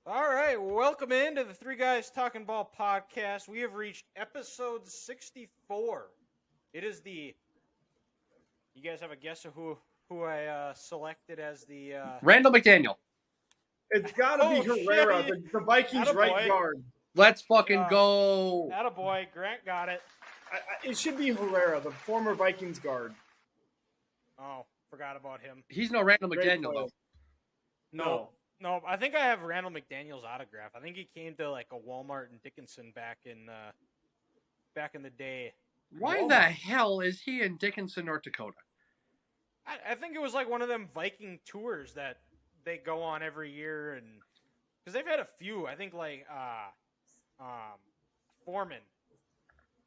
All right, welcome into the Three Guys Talking Ball podcast. We have reached episode 64. It is the. You guys have a guess of who I selected as the? Randall McDaniel. It's got to be Herrera, shit. the Vikings right guard. Let's fucking go. Attaboy, Grant got it. It should be Herrera, the former Vikings guard. Oh, forgot about him. He's no Randall McDaniel, though. No, I think I have Randall McDaniel's autograph. I think he came to like a Walmart in Dickinson back in the day. Why Walmart. the hell is he in Dickinson, North Dakota? I think it was like one of them Viking tours that they go on every year, and because they've had a few. I think like Foreman,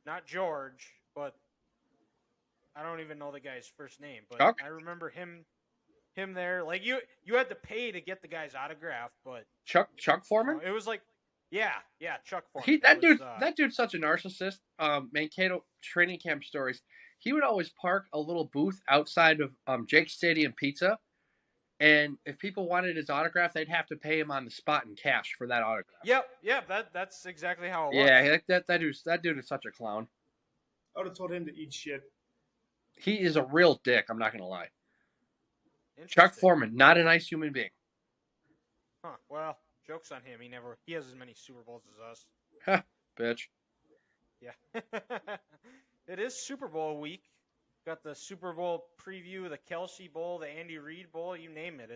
not George, but I don't even know the guy's first name. But Chuck? I remember him there. Like you had to pay to get the guy's autograph, but Chuck Foreman? it was like, yeah, Chuck Foreman. That dude's such a narcissist. Mankato training camp stories. He would always park a little booth outside of Jake's Stadium Pizza, and if people wanted his autograph, they'd have to pay him on the spot in cash for that autograph. Yep. That's exactly how it was. Yeah, that dude is such a clown. I would have told him to eat shit. He is a real dick. I'm not gonna lie. Chuck Foreman, not a nice human being. Huh. Well, joke's on him. He has as many Super Bowls as us. Ha, bitch. Yeah. It is Super Bowl week. Got the Super Bowl preview, the Kelsey Bowl, the Andy Reid Bowl, you name it.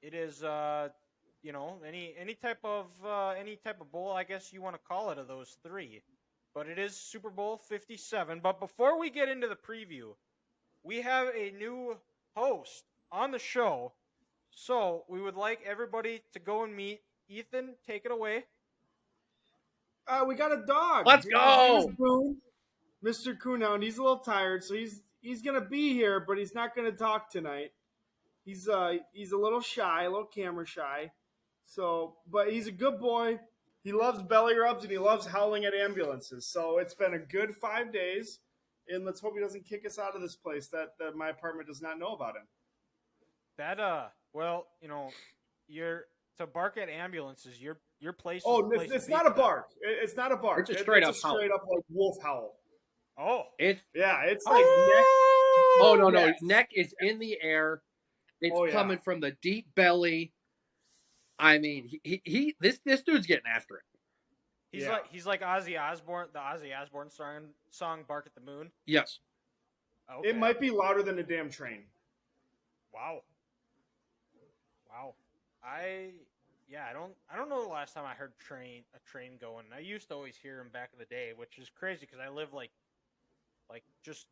It is any type of bowl, I guess you want to call it, of those three. But it is Super Bowl 57. But before we get into the preview, we have a new host on the show. So we would like everybody to go and meet Ethan. Take it away. We got a dog. Let's go. Mr. Coonhound. He's a little tired, so he's gonna be here, but he's not gonna talk tonight. He's a little shy, a little camera shy. So, but he's a good boy. He loves belly rubs and he loves howling at ambulances. So it's been a good 5 days, and let's hope he doesn't kick us out of this place that my apartment does not know about him. You're to bark at ambulances. Your place. Oh, it's not a bark. It's not a bark. It's a straight up like wolf howl. Oh, it's like neck. Oh no, Yes. neck is in the air. It's coming from the deep belly. I mean, this dude's getting after it. He's like Ozzy Osbourne, the Ozzy Osbourne song "Bark at the Moon." Yes. Okay. It might be louder than a damn train. Wow. I don't know the last time I heard a train going. I used to always hear them back in the day, which is crazy because I live like just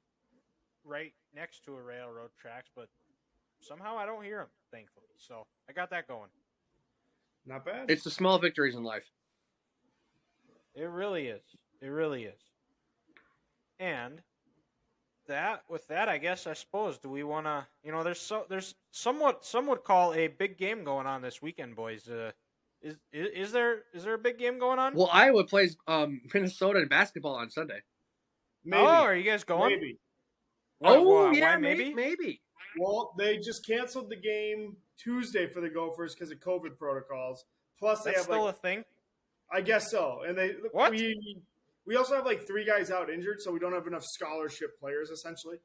right next to a railroad tracks, but somehow I don't hear them, thankfully. So I got that going. Not bad. It's the small victories in life. It really is. And with that, I suppose, do we want to? There's somewhat some would call a big game going on this weekend, boys. Is there a big game going on? Well, Iowa plays Minnesota in basketball on Sunday. Maybe. Oh, are you guys going? Maybe. Yeah, why maybe? Maybe. Well, they just canceled the game Tuesday for the Gophers because of COVID protocols. Plus, they That's have still a thing. I guess so. And What? We also have like 3 guys out injured, so we don't have enough scholarship players essentially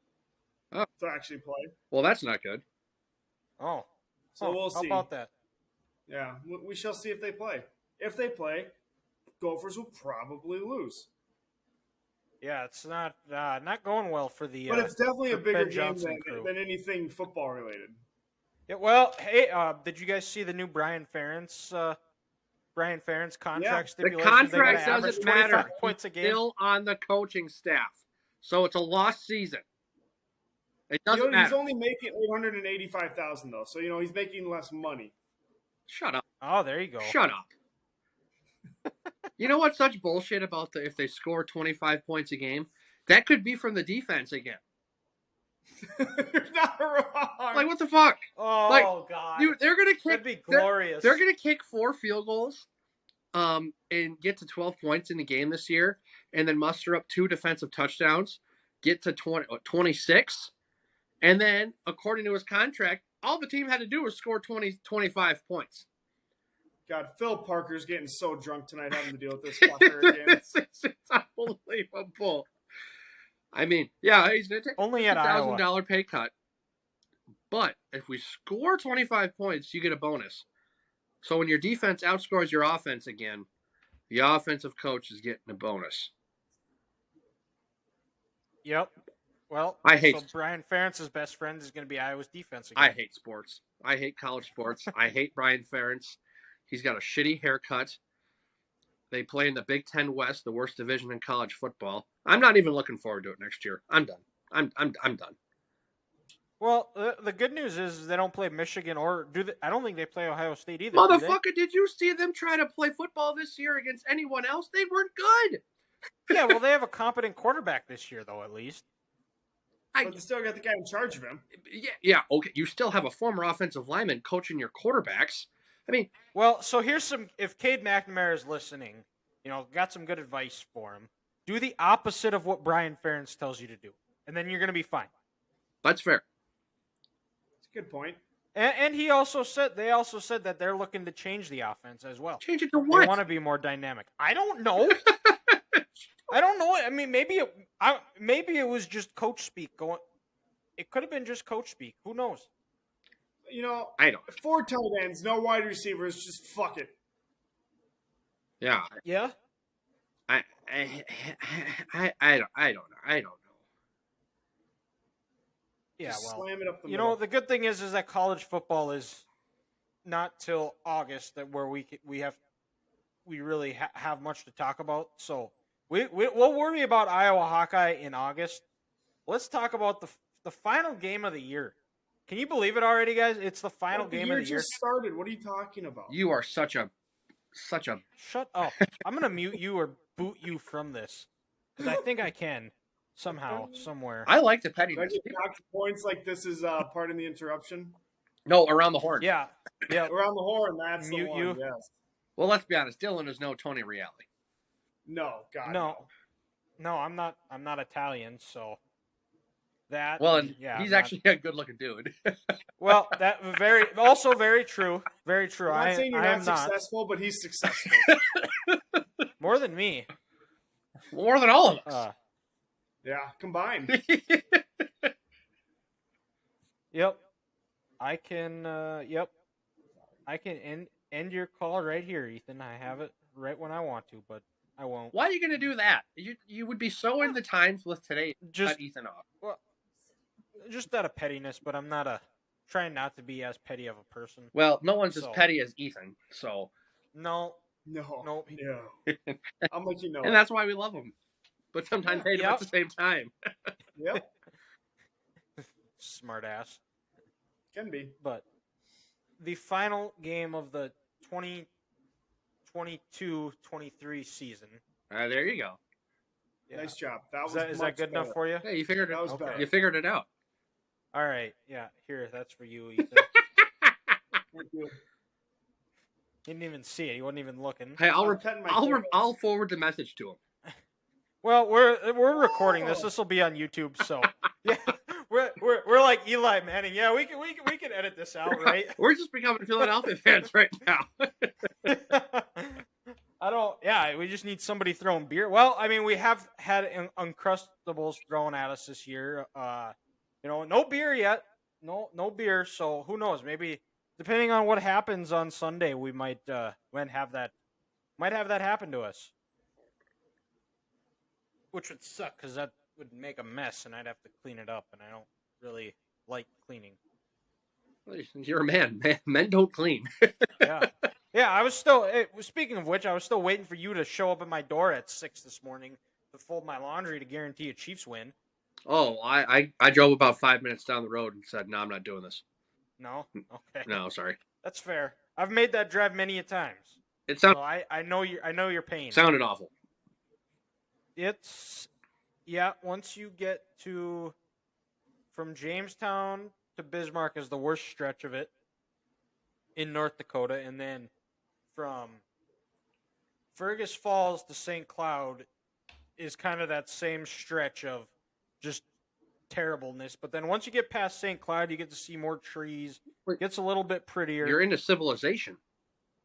to actually play. Well, that's not good. Oh, so we'll see. How about that? Yeah, we shall see if they play. If they play, Gophers will probably lose. Yeah, it's not going well for the. But it's definitely a bigger game than anything football related. Yeah, well, hey, did you guys see the new Brian Ferentz contract stipulation? The contract doesn't matter. Points a game. Still on the coaching staff, so it's a lost season. It doesn't matter. He's only making $885,000 though, so he's making less money. Shut up. Oh, there you go. Shut up. You know what's such bullshit about if they score 25 points a game? That could be from the defense again. You're not wrong. Like, what the fuck? Oh, God. Dude, they're going to kick. That'd be glorious. They're going to kick 4 field goals and get to 12 points in the game this year, and then muster up 2 defensive touchdowns, get to 26, and then, according to his contract, all the team had to do was score 25 points. God, Phil Parker's getting so drunk tonight having to deal with this fucker again. It's unbelievable. I mean, yeah, he's going to take Only a at Iowa. $50,000 pay cut. But if we score 25 points, you get a bonus. So when your defense outscores your offense again, the offensive coach is getting a bonus. Yep. Well, I hate so Brian Ferentz's best friend is going to be Iowa's defense again. I hate sports. I hate college sports. I hate Brian Ferentz. He's got a shitty haircut. They play in the Big Ten West, the worst division in college football. I'm not even looking forward to it next year. I'm done. I'm done. Well, the good news is they don't play Michigan or I don't think they play Ohio State either. Motherfucker, did you see them try to play football this year against anyone else? They weren't good. Yeah, well, they have a competent quarterback this year, though, at least. But they still got the guy in charge of him. Yeah, okay. You still have a former offensive lineman coaching your quarterbacks. I mean, well, so here's some. If Cade McNamara is listening, got some good advice for him. Do the opposite of what Brian Ferentz tells you to do, and then you're going to be fine. That's fair. That's a good point. And they also said that they're looking to change the offense as well. Change it to what? They want to be more dynamic. I don't know. I don't know. I mean, maybe it was just coach speak going. It could have been just coach speak. Who knows? I don't. 4 tight ends, no wide receivers. Just fuck it. Yeah. Yeah. I don't know. Yeah. Just well, slam it up the middle. the good thing is that college football is not till August where we really have much to talk about. So we'll worry about Iowa Hawkeye in August. Let's talk about the final game of the year. Can you believe it already, guys? It's the final game of the year. Just started. What are you talking about? You are such a. Shut up! I'm gonna mute you or boot you from this because I think I can somehow, somewhere. I like the petty. Do I get knocked points like this is part of the interruption? No, around the horn. Yeah. Around the horn. That's Mute the one. you. Yes. Well, let's be honest. Dylan is no Tony Reale. No, God. No, I'm not Italian, so that. Well, and yeah, he's actually a good-looking dude. Well, that very true. Very true. I'm not saying you're am not successful, but he's successful. More than me. More than all of us. Yeah, combined. Yep. I can. Yep. I can end your call right here, Ethan. I have it right when I want to, but I won't. Why are you going to do that? You would be so in the times with today. Just cut Ethan off. Well, just out of pettiness, but I'm not trying not to be as petty of a person. Well, no one's as petty as Ethan, so. No. I'm like, and that's why we love him, but sometimes hate him at the same time. Yep. Smart ass. Can be. But the final game of the 2022-23 season. There you go. Yeah. Nice job. Is that good enough for you? Hey, you figured it out. Okay. You figured it out. All right. Yeah. Here, that's for you, Ethan. Thank you. He didn't even see it. He wasn't even looking. Hey, I'll forward the message to him. Well, we're recording this. This will be on YouTube, so yeah, we're like Eli Manning. Yeah, we can edit this out, right? We're just becoming Philadelphia fans right now. We just need somebody throwing beer. Well, I mean, we have had Uncrustables thrown at us this year. No beer yet. No beer. So who knows? Maybe depending on what happens on Sunday, we might have that happen to us, which would suck because that would make a mess, and I'd have to clean it up, and I don't really like cleaning. You're a man. Men don't clean. Yeah. I was still. Speaking of which, I was still waiting for you to show up at my door at 6 this morning to fold my laundry to guarantee a Chiefs win. Oh, I drove about 5 minutes down the road and said, "No, I'm not doing this." No. Okay. No, sorry. That's fair. I've made that drive many a times. It sounded. So I know your pain. Sounded awful. Once you get from Jamestown to Bismarck is the worst stretch of it in North Dakota, and then from Fergus Falls to St. Cloud is kind of that same stretch of just terribleness. But then once you get past St. Cloud, you get to see more trees. It gets a little bit prettier. You're into civilization.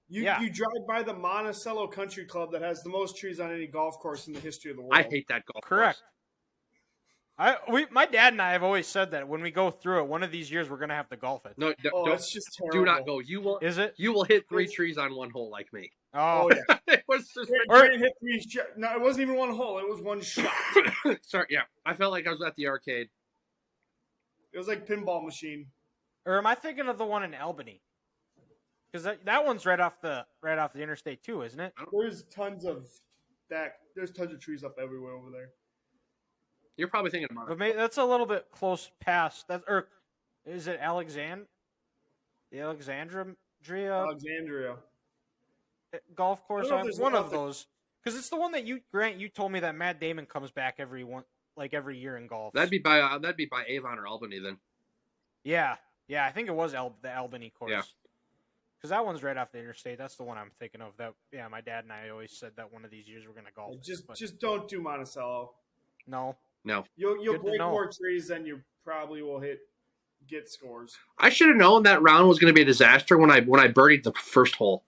You drive by the Monticello Country Club that has the most trees on any golf course in the history of the world. I hate that golf Correct. course. My dad and I have always said that when we go through it, one of these years we're gonna have to golf it. No, don't, it's just terrible. do not go. You will. Is it? You will hit 3 trees on one hole like me. Oh, yeah. It was just. Brandon hit 3 No, it wasn't even one hole. It was one shot. Sorry, yeah. I felt like I was at the arcade. It was like pinball machine. Or am I thinking of the one in Albany? Because that one's right off the interstate too, isn't it? There's tons of that. There's tons of trees up everywhere over there. You're probably thinking about But maybe that's a little bit close past that. Or is it Alexandria golf course? One of those. Because it's the one that you told me that Matt Damon comes back every year in golf. That'd be by Avon or Albany then. Yeah, I think it was the Albany course. Yeah. Because that one's right off the interstate. That's the one I'm thinking of. My dad and I always said that one of these years we're gonna golf. Just don't do Monticello. No. You'll break more trees than you probably will get scores. I should have known that round was going to be a disaster when I birdied the first hole.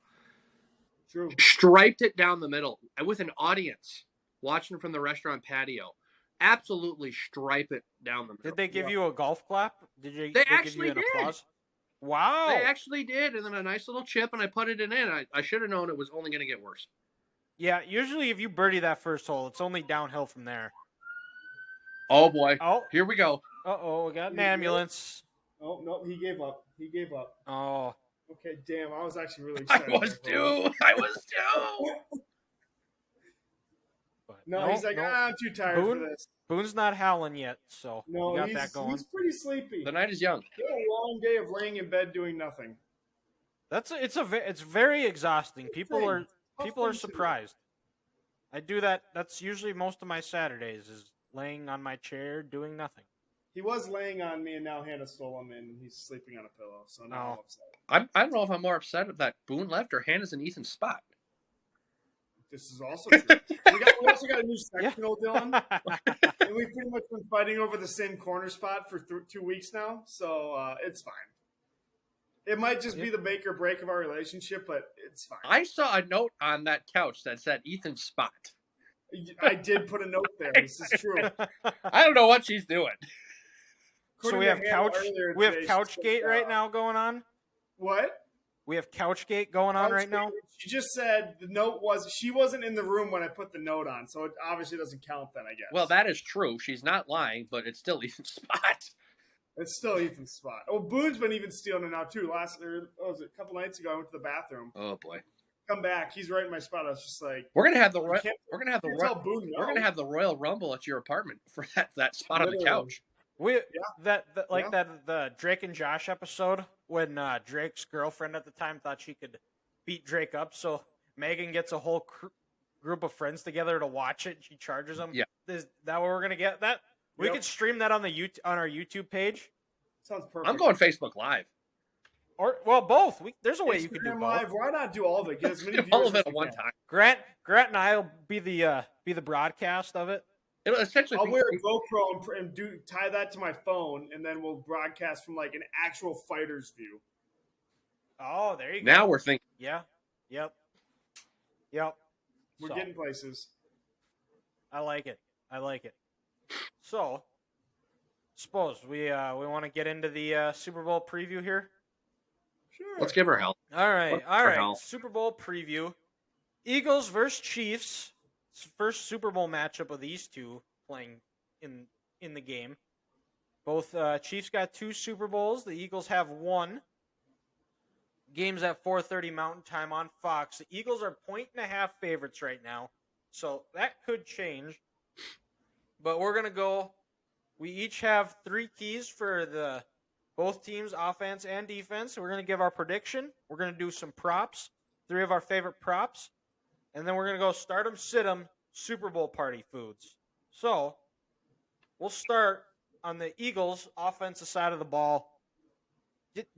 True. Striped it down the middle with an audience watching from the restaurant patio. Absolutely stripe it down the middle. Did they give you a golf clap? They give you actually an did. applause? Wow. They actually did, and then a nice little chip, and I putted it in. I should have known it was only going to get worse. Yeah, usually if you birdie that first hole, it's only downhill from there. Oh, boy. Oh. Here we go. Uh-oh, we got an ambulance. Oh, no, he gave up. Oh. Okay, damn, I was actually really excited. I was too. No, he's like, I'm too tired for this. Boone's not howling yet, so we got that going. He's pretty sleepy. The night is young. It's a long day of laying in bed doing nothing. It's very exhausting. People are surprised. I do that. That's usually most of my Saturdays is laying on my chair doing nothing. He was laying on me, and now Hannah stole him, and he's sleeping on a pillow. So now I'm upset. I don't know if I'm more upset that Boone left or Hannah's in Ethan's spot. This is also true. We also got a new sectional, Dylan. And we've pretty much been fighting over the same corner spot for 2 weeks now, so it's fine. It might just be the make or break of our relationship, but it's fine. I saw a note on that couch that said Ethan's spot. I did put a note there. This is true. I don't know what she's doing. So we have Couchgate right now going on. What? We have Couchgate going on right now. She just said the note she wasn't in the room when I put the note on, so it obviously doesn't count then, I guess. Well, that is true. She's not lying, but it's still Ethan's spot. It's still Ethan's spot. Oh, Boone's been even stealing it now too. A couple nights ago I went to the bathroom. Oh boy. Come back, he's right in my spot. I was just like, we're gonna have the Royal Rumble at your apartment for that spot on the couch. The Drake and Josh episode when Drake's girlfriend at the time thought she could beat Drake up, so Megan gets a whole group of friends together to watch it. She charges them. Yeah, is that what we're gonna get? That we could stream that on on our YouTube page. Sounds perfect. I'm going Facebook Live. Or both. There's a way you could do both. Live. Why not do all of it? Get as many viewers all of it at one time. Grant and I'll be the broadcast of it. It'll essentially I'll wear a GoPro and tie that to my phone, and then we'll broadcast from like an actual fighter's view. Oh, there you go. Now we're thinking. Yeah. Yep. We're getting places. I like it. So, suppose we want to get into the Super Bowl preview here. Sure. Let's give her hell. All right. Super Bowl preview. Eagles versus Chiefs. First Super Bowl matchup of these two playing in the game. Both Chiefs got 2 Super Bowls. The Eagles have 1. Game's at 4:30 Mountain Time on Fox. The Eagles are 1.5 favorites right now, so that could change. But we're gonna go. We each have 3 keys for both teams, offense and defense. We're gonna give our prediction. We're gonna do some props, 3 of our favorite props. And then we're going to go start 'em, sit 'em, Super Bowl party foods. So, we'll start on the Eagles' offensive side of the ball.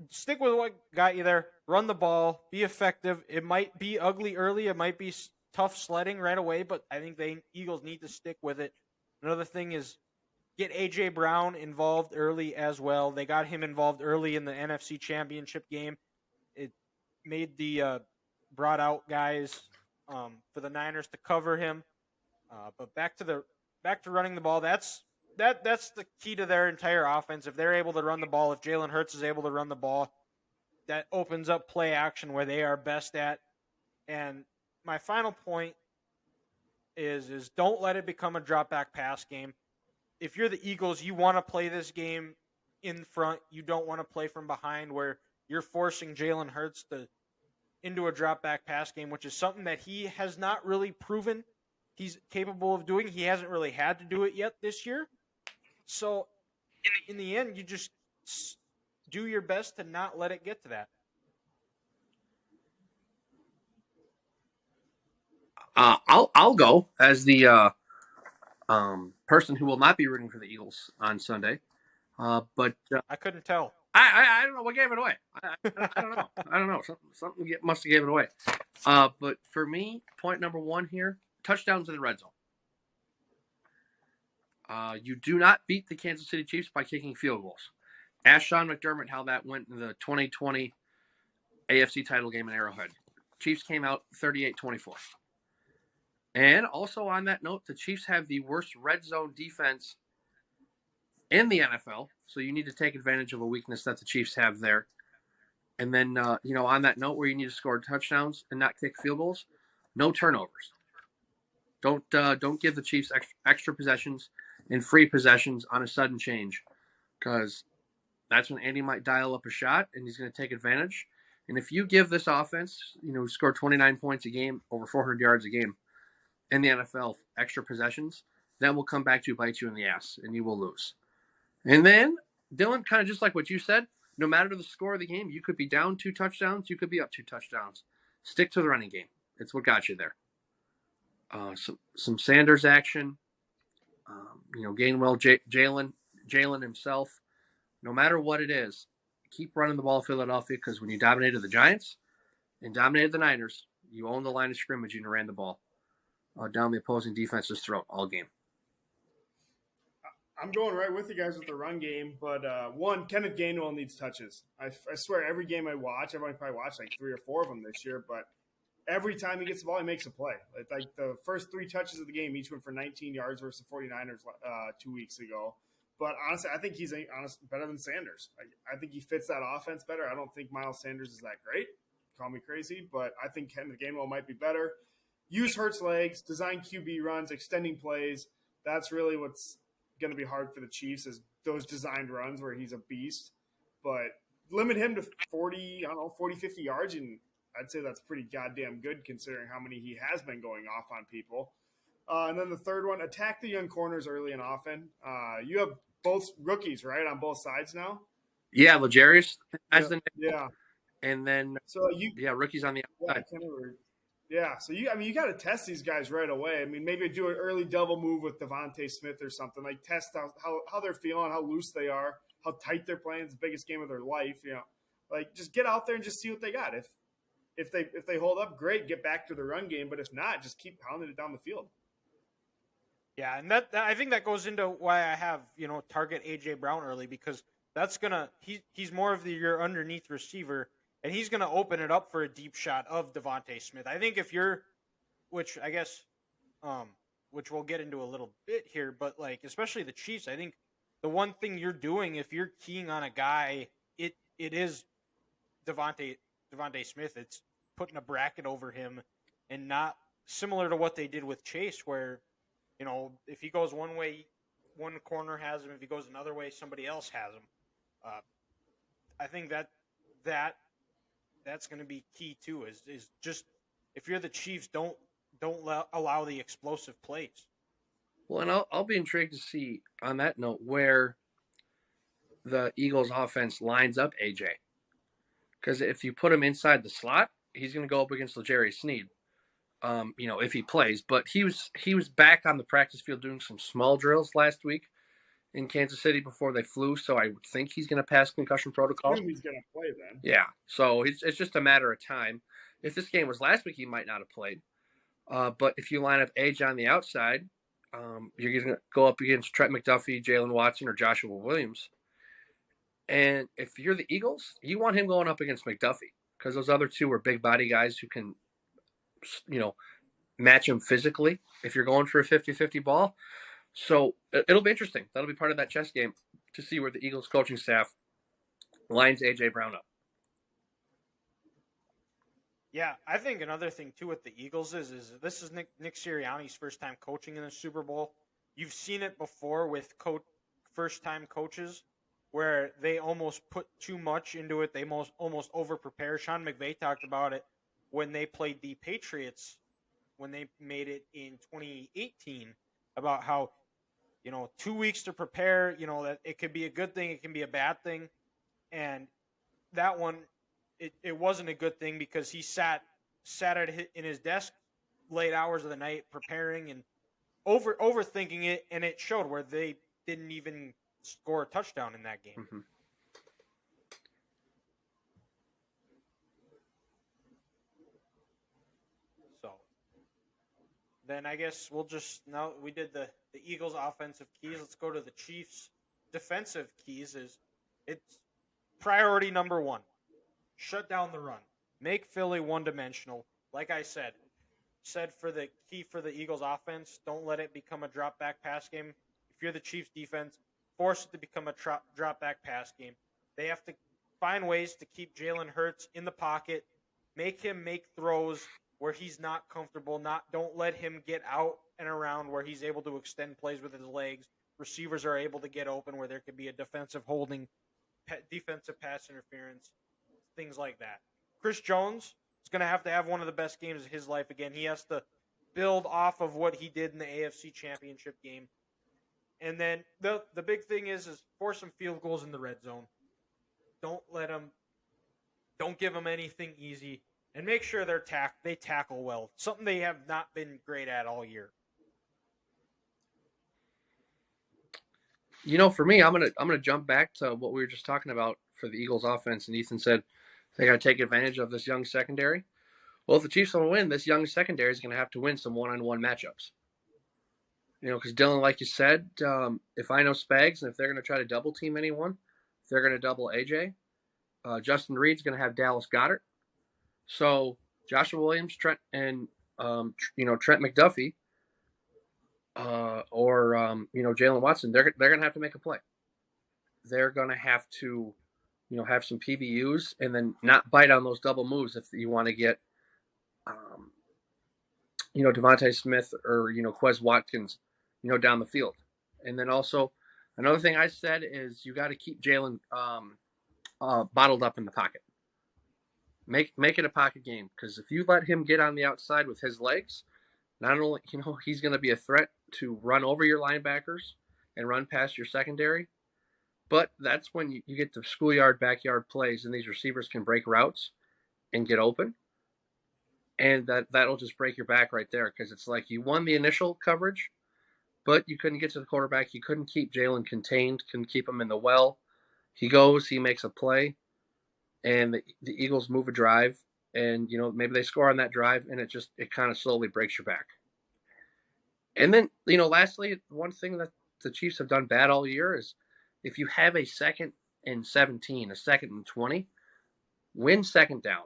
Stick with what got you there. Run the ball. Be effective. It might be ugly early. It might be tough sledding right away, but I think the Eagles need to stick with it. Another thing is get A.J. Brown involved early as well. They got him involved early in the NFC Championship game. It made the brought out guys for the Niners to cover him. But back to running the ball. That's the key to their entire offense. If they're able to run the ball, if Jalen Hurts is able to run the ball, that opens up play action where they are best at. And my final point is don't let it become a drop back pass game. If you're the Eagles, you want to play this game in front. You don't want to play from behind where you're forcing Jalen Hurts into a drop back pass game, which is something that he has not really proven he's capable of doing. He hasn't really had to do it yet this year. So in the end, you just do your best to not let it get to that. I'll go as the person who will not be rooting for the Eagles on Sunday. But I couldn't tell. I don't know what gave it away. I don't know. I don't know. Something must have gave it away. But for me, point number one here: touchdowns in the red zone. You do not beat the Kansas City Chiefs by kicking field goals. Ask Sean McDermott how that went in the 2020 AFC title game in Arrowhead. Chiefs came out 38-24. And also on that note, the Chiefs have the worst red zone defense in the NFL, so you need to take advantage of a weakness that the Chiefs have there. And then, on that note where you need to score touchdowns and not kick field goals, no turnovers. Don't give the Chiefs extra possessions and free possessions on a sudden change, because that's when Andy might dial up a shot and he's going to take advantage. And if you give this offense, score 29 points a game, over 400 yards a game in the NFL, extra possessions, that will come back to bite you in the ass and you will lose. And then, Dylan, kind of just like what you said, no matter the score of the game, you could be down 2 touchdowns, you could be up 2 touchdowns. Stick to the running game. It's what got you there. Some Sanders action, Gainwell, Jalen himself. No matter what it is, keep running the ball, Philadelphia, because when you dominated the Giants and dominated the Niners, you owned the line of scrimmage and you ran the ball down the opposing defense's throat all game. I'm going right with you guys with the run game, but one, Kenneth Gainwell needs touches. I swear every game I watch, I've only probably watched like 3 or 4 of them this year, but every time he gets the ball, he makes a play. Like the first 3 touches of the game, each went for 19 yards versus the 49ers 2 weeks ago. But honestly, I think he's better than Sanders. I think he fits that offense better. I don't think Miles Sanders is that great. Call me crazy, but I think Kenneth Gainwell might be better. Use Hurts' legs, design QB runs, extending plays. That's really what's going to be hard for the Chiefs, is those designed runs where he's a beast. But limit him to 40, 50 yards, and I'd say that's pretty goddamn good considering how many he has been going off on people. And then the third one, attack the young corners early and often. You have both rookies, right, on both sides now? Yeah, L'Jarius as the nickel. Yeah. And then rookies on the outside. Yeah, so you got to test these guys right away. I mean, maybe do an early double move with Devontae Smith or something. Like test how they're feeling, how loose they are, how tight they're playing. It's the biggest game of their life. Like just get out there and just see what they got. If they hold up, great, get back to the run game. But if not, just keep pounding it down the field. Yeah, and that I think that goes into why I have target AJ Brown early, because that's he's more of your underneath receiver. And he's going to open it up for a deep shot of Devontae Smith. I think if you're, which I guess, which we'll get into a little bit here, but like especially the Chiefs, I think the one thing you're doing if you're keying on a guy, it is Devontae Smith. It's putting a bracket over him, and not similar to what they did with Chase, where if he goes one way, one corner has him. If he goes another way, somebody else has him. I think that's going to be key too. Is just if you're the Chiefs, don't allow the explosive plays. Well, and I'll be intrigued to see on that note where the Eagles' offense lines up AJ, because if you put him inside the slot, he's going to go up against L'Jarius Sneed. If he plays, but he was back on the practice field doing some small drills last week in Kansas City before they flew, so I would think he's going to pass concussion protocol. I assume he's going to play then. Yeah, so it's just a matter of time. If this game was last week, he might not have played. But if you line up AJ on the outside, you're going to go up against Trent McDuffie, Jalen Watson, or Joshua Williams. And if you're the Eagles, you want him going up against McDuffie, because those other two are big body guys who can match him physically if you're going for a 50-50 ball. So it'll be interesting. That'll be part of that chess game to see where the Eagles coaching staff lines A.J. Brown up. Yeah, I think another thing too with the Eagles is this is Nick Sirianni's first time coaching in the Super Bowl. You've seen it before with first time coaches where they almost put too much into it. They almost over prepare. Sean McVay talked about it when they played the Patriots when they made it in 2018 about how 2 weeks to prepare. That it could be a good thing, it can be a bad thing, and that one it wasn't a good thing because he sat in his desk late hours of the night preparing and overthinking it, and it showed where they didn't even score a touchdown in that game. Mm-hmm. So then I guess we'll just now we did the Eagles offensive keys. Let's go to the Chiefs defensive keys. It's priority number one. Shut down the run. Make Philly one-dimensional. Like I said for the key for the Eagles offense, don't let it become a drop-back pass game. If you're the Chiefs defense, force it to become a drop-back pass game. They have to find ways to keep Jalen Hurts in the pocket, make him make throws where he's not comfortable. Don't let him get out and around where he's able to extend plays with his legs. Receivers are able to get open where there could be a defensive holding, defensive pass interference, things like that. Chris Jones is going to have one of the best games of his life again. He has to build off of what he did in the AFC Championship game. And then the big thing is force some field goals in the red zone. Don't give them anything easy, and make sure they tackle well. Something they have not been great at all year. For me, I'm gonna jump back to what we were just talking about for the Eagles offense, and Ethan said they got to take advantage of this young secondary. Well, if the Chiefs want to win, this young secondary is going to have to win some one-on-one matchups. Because Dylan, like you said, if I know Spags, and if they're going to try to double team anyone, they're going to double AJ. Justin Reed's going to have Dallas Goedert. So Joshua Williams, Trent, and Trent McDuffie, or Jalen Watson, they're going to have to make a play. They're going to have to, have some PBUs and then not bite on those double moves if you want to get, Devontae Smith or Quez Watkins, down the field. And then also another thing I said is you got to keep Jalen bottled up in the pocket. Make it a pocket game, because if you let him get on the outside with his legs, not only he's going to be a threat to run over your linebackers and run past your secondary, but that's when you get the schoolyard backyard plays and these receivers can break routes and get open, and that'll just break your back right there, because it's like you won the initial coverage, but you couldn't get to the quarterback. You couldn't keep Jalen contained, couldn't keep him in the well. He makes a play, and the Eagles move a drive, and maybe they score on that drive, and it kind of slowly breaks your back. And then lastly, one thing that the Chiefs have done bad all year is if you have a 2nd and 17, a 2nd and 20, win second down.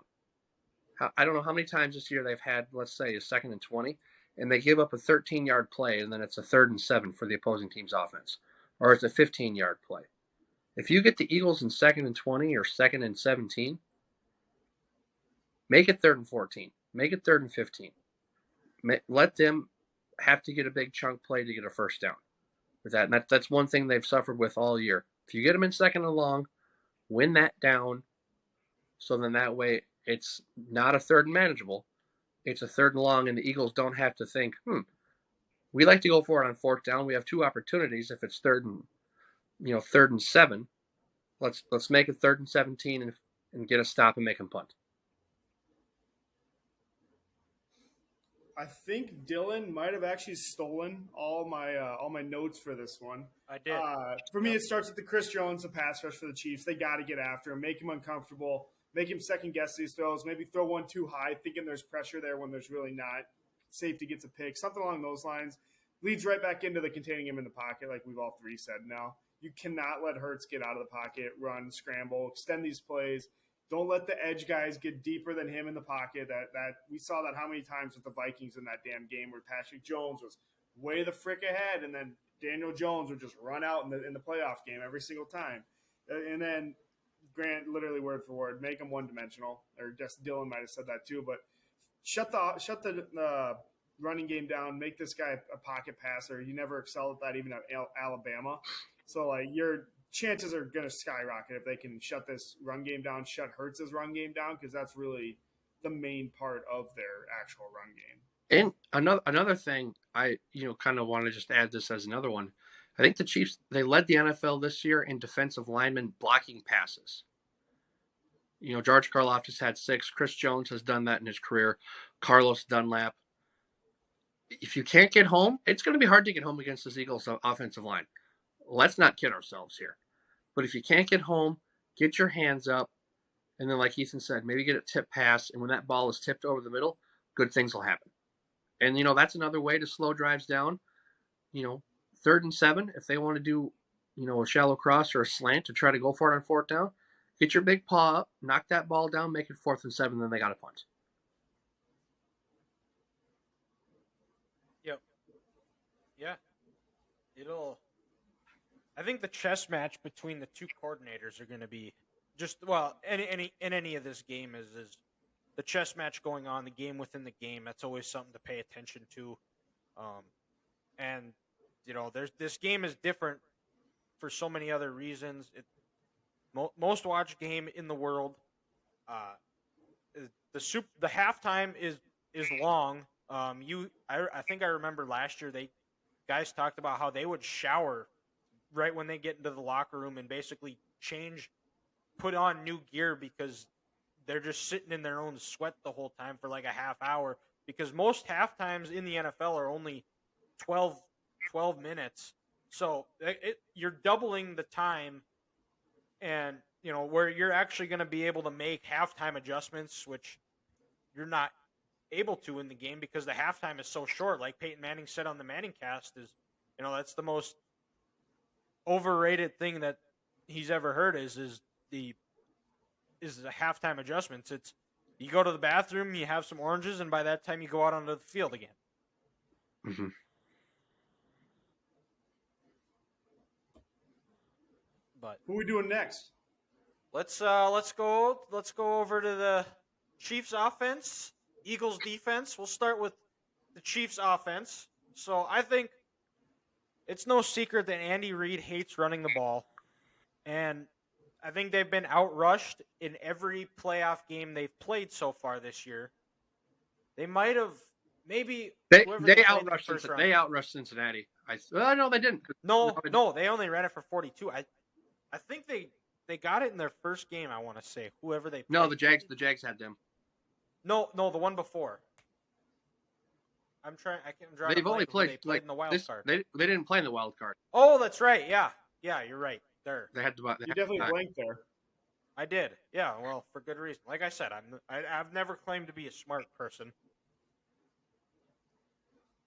I don't know how many times this year they've had, let's say, a 2nd and 20, and they give up a 13-yard play, and then it's a 3rd and 7 for the opposing team's offense, or it's a 15-yard play. If you get the Eagles in 2nd and 20 or 2nd and 17, make it 3rd and 14. Make it 3rd and 15. Let them have to get a big chunk play to get a first down with that. And that's one thing they've suffered with all year. If you get them in 2nd and long, win that down, so then that way it's not a 3rd and manageable. It's a 3rd and long, and the Eagles don't have to think, we like to go for it on 4th down. We have 2 opportunities. If it's 3rd and 7, let's make it 3rd and 17 and get a stop and make them punt. I think Dylan might have actually stolen all my notes for this one. I did. For me, it starts with the Chris Jones, the pass rush for the Chiefs. They got to get after him, make him uncomfortable, make him second guess these throws, maybe throw one too high, thinking there's pressure there when there's really not. Safety gets a pick, something along those lines. Leads right back into the containing him in the pocket, like we've all three said now. You cannot let Hurts get out of the pocket, run, scramble, extend these plays. Don't let the edge guys get deeper than him in the pocket. That we saw that how many times with the Vikings in that damn game where Patrick Jones was way the frick ahead, and then Daniel Jones would just run out in the playoff game every single time. And then Grant, literally word for word, make him one dimensional. Or just Dylan might have said that too, but shut the running game down. Make this guy a pocket passer. He never excelled at that even at Alabama. So like your chances are going to skyrocket if they can shut this run game down, shut Hurts's run game down, because that's really the main part of their actual run game. And another thing, I kind of want to just add this as another one. I think the Chiefs, they led the NFL this year in defensive linemen blocking passes. George Karlaftis had 6. Chris Jones has done that in his career. Carlos Dunlap. If you can't get home, it's going to be hard to get home against this Eagles offensive line. Let's not kid ourselves here. But if you can't get home, get your hands up. And then, like Ethan said, maybe get a tip pass. And when that ball is tipped over the middle, good things will happen. And, that's another way to slow drives down. 3rd and 7, if they want to do, a shallow cross or a slant to try to go for it on 4th down, get your big paw up, knock that ball down, make it 4th and 7, then they got a punt. Yep. Yeah. I think the chess match between the two coordinators are going to be any of this game is the chess match going on, the game within the game. That's always something to pay attention to. And this game is different for so many other reasons. Most watched game in the world. The halftime is long. I think I remember last year guys talked about how they would shower right when they get into the locker room and basically put on new gear because they're just sitting in their own sweat the whole time for like a half hour, because most halftimes in the NFL are only 12 minutes. So you're doubling the time, and where you're actually going to be able to make halftime adjustments, which you're not able to in the game because the halftime is so short. Like Peyton Manning said on the Manning cast, is that's the most overrated thing that he's ever heard is the halftime adjustments. It's you go to the bathroom, you have some oranges, and by that time you go out onto the field again. Mm-hmm. But who are we doing next? Let's go over to the Chiefs offense, Eagles defense. We'll start with the Chiefs offense. So I think it's no secret that Andy Reid hates running the ball, and I think they've been outrushed in every playoff game they've played so far this year. They might have they outrushed Cincinnati. No, they didn't. No, they only ran it for 42. I think they got it in their first game. I want to say whoever they played. No, the Jags had them. No, the one before. They've only played in the wild card. They didn't play in the wild card. Oh, that's right. Yeah, you're right. There. They had to. You definitely blanked there. I did. Yeah, well, for good reason. Like I said, I've never claimed to be a smart person,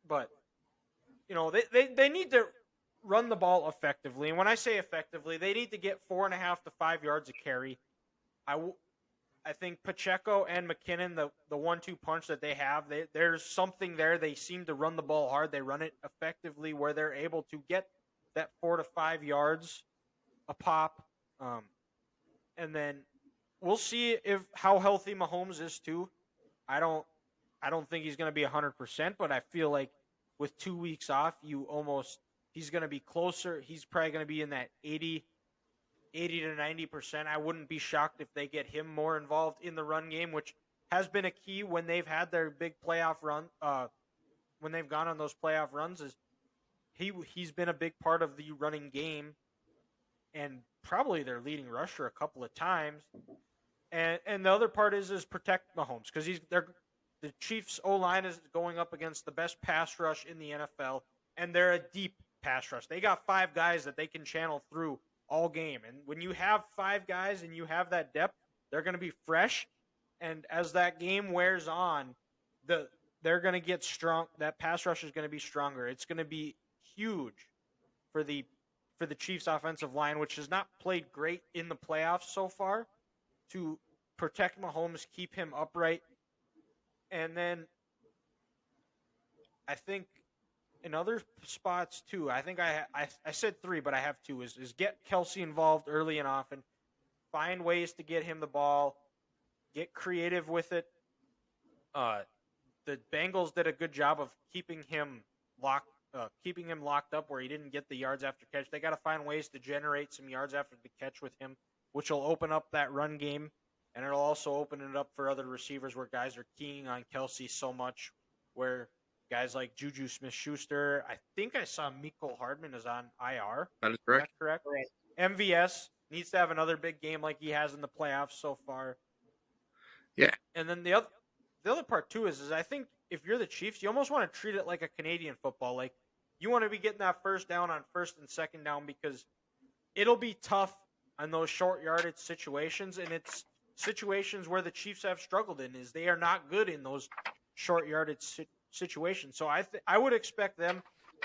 but they need to run the ball effectively. And when I say effectively, they need to get 4.5 to 5 yards a carry. I think Pacheco and McKinnon, the 1-2 punch that they have, there's something there. They seem to run the ball hard. They run it effectively where they're able to get that 4 to 5 yards a pop. And then we'll see how healthy Mahomes is too. I don't think he's going to be 100%, but I feel like with 2 weeks off, he's going to be closer. He's probably going to be in that 80 to 90%. I wouldn't be shocked if they get him more involved in the run game, which has been a key when they've had their big playoff run. When they've gone on those playoff runs, is he's been a big part of the running game, and probably their leading rusher a couple of times. And the other part is protect Mahomes, because the Chiefs O-line is going up against the best pass rush in the NFL, and they're a deep pass rush. They got 5 guys that they can channel through all game. And when you have 5 guys and you have that depth, they're going to be fresh. And as that game wears on, they're going to get strong. That pass rush is going to be stronger. It's going to be huge for the Chiefs offensive line, which has not played great in the playoffs so far, to protect Mahomes, keep him upright, and then I think in other spots too. I think I said 3, but I have 2. Is get Kelsey involved early and often, find ways to get him the ball, get creative with it. The Bengals did a good job of keeping him locked up where he didn't get the yards after catch. They got to find ways to generate some yards after the catch with him, which will open up that run game, and it'll also open it up for other receivers where guys are keying on Kelsey so much, where guys like Juju Smith-Schuster, I think I saw Mecole Hardman is on IR. That is Is correct. that correct? Right. MVS needs to have another big game like he has in the playoffs so far. Yeah. And then the other part too is I think if you're the Chiefs, you almost want to treat it like a Canadian football. Like you want to be getting that first down on first and second down because it'll be tough on those short yardage situations, and it's situations where the Chiefs have struggled in is they are not good in those short yardage situations. So I would expect them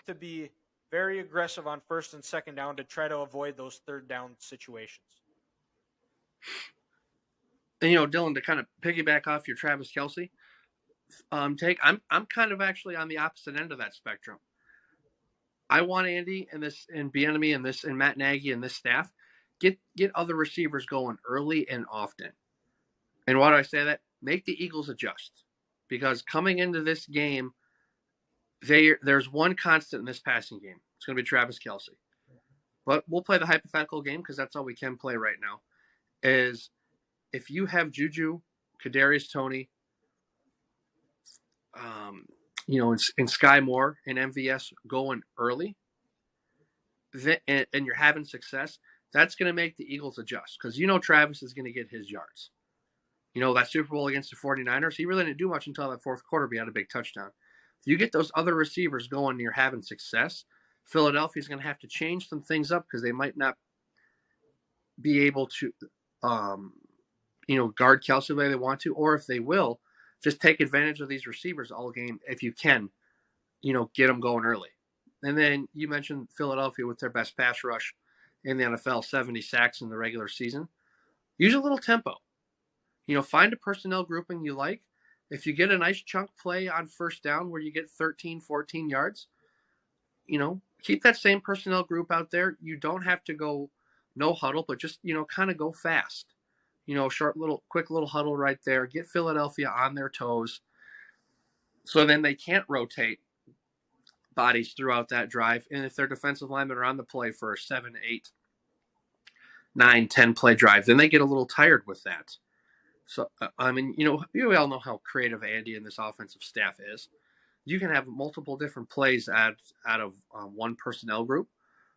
to be very aggressive on first and second down to try to avoid those third down situations. And Dylan, to kind of piggyback off your Travis Kelce take, I'm kind of actually on the opposite end of that spectrum. I want Andy and Bieniemy and Matt Nagy and this staff get other receivers going early and often. And why do I say that? Make the Eagles adjust, because coming into this game, there's one constant in this passing game. It's going to be Travis Kelce. But we'll play the hypothetical game because that's all we can play right now. Is if you have Juju, Kadarius Toney, and Sky Moore and MVS going early, and you're having success, that's going to make the Eagles adjust because Travis is going to get his yards. That Super Bowl against the 49ers, he really didn't do much until that fourth quarter, but he had a big touchdown. If you get those other receivers going and you're having success, Philadelphia's going to have to change some things up because they might not be able to, guard Kelce the way they want to, or if they will, just take advantage of these receivers all game if you can, get them going early. And then you mentioned Philadelphia with their best pass rush in the NFL, 70 sacks in the regular season. Use a little tempo. Find a personnel grouping you like. If you get a nice chunk play on first down where you get 13, 14 yards, keep that same personnel group out there. You don't have to go no huddle, but just, kind of go fast. Quick little huddle right there. Get Philadelphia on their toes. So then they can't rotate bodies throughout that drive. And if their defensive linemen are on the play for a 7, 8, 9, 10 play drive, then they get a little tired with that. So, you all know how creative Andy and this offensive staff is. You can have multiple different plays out of one personnel group.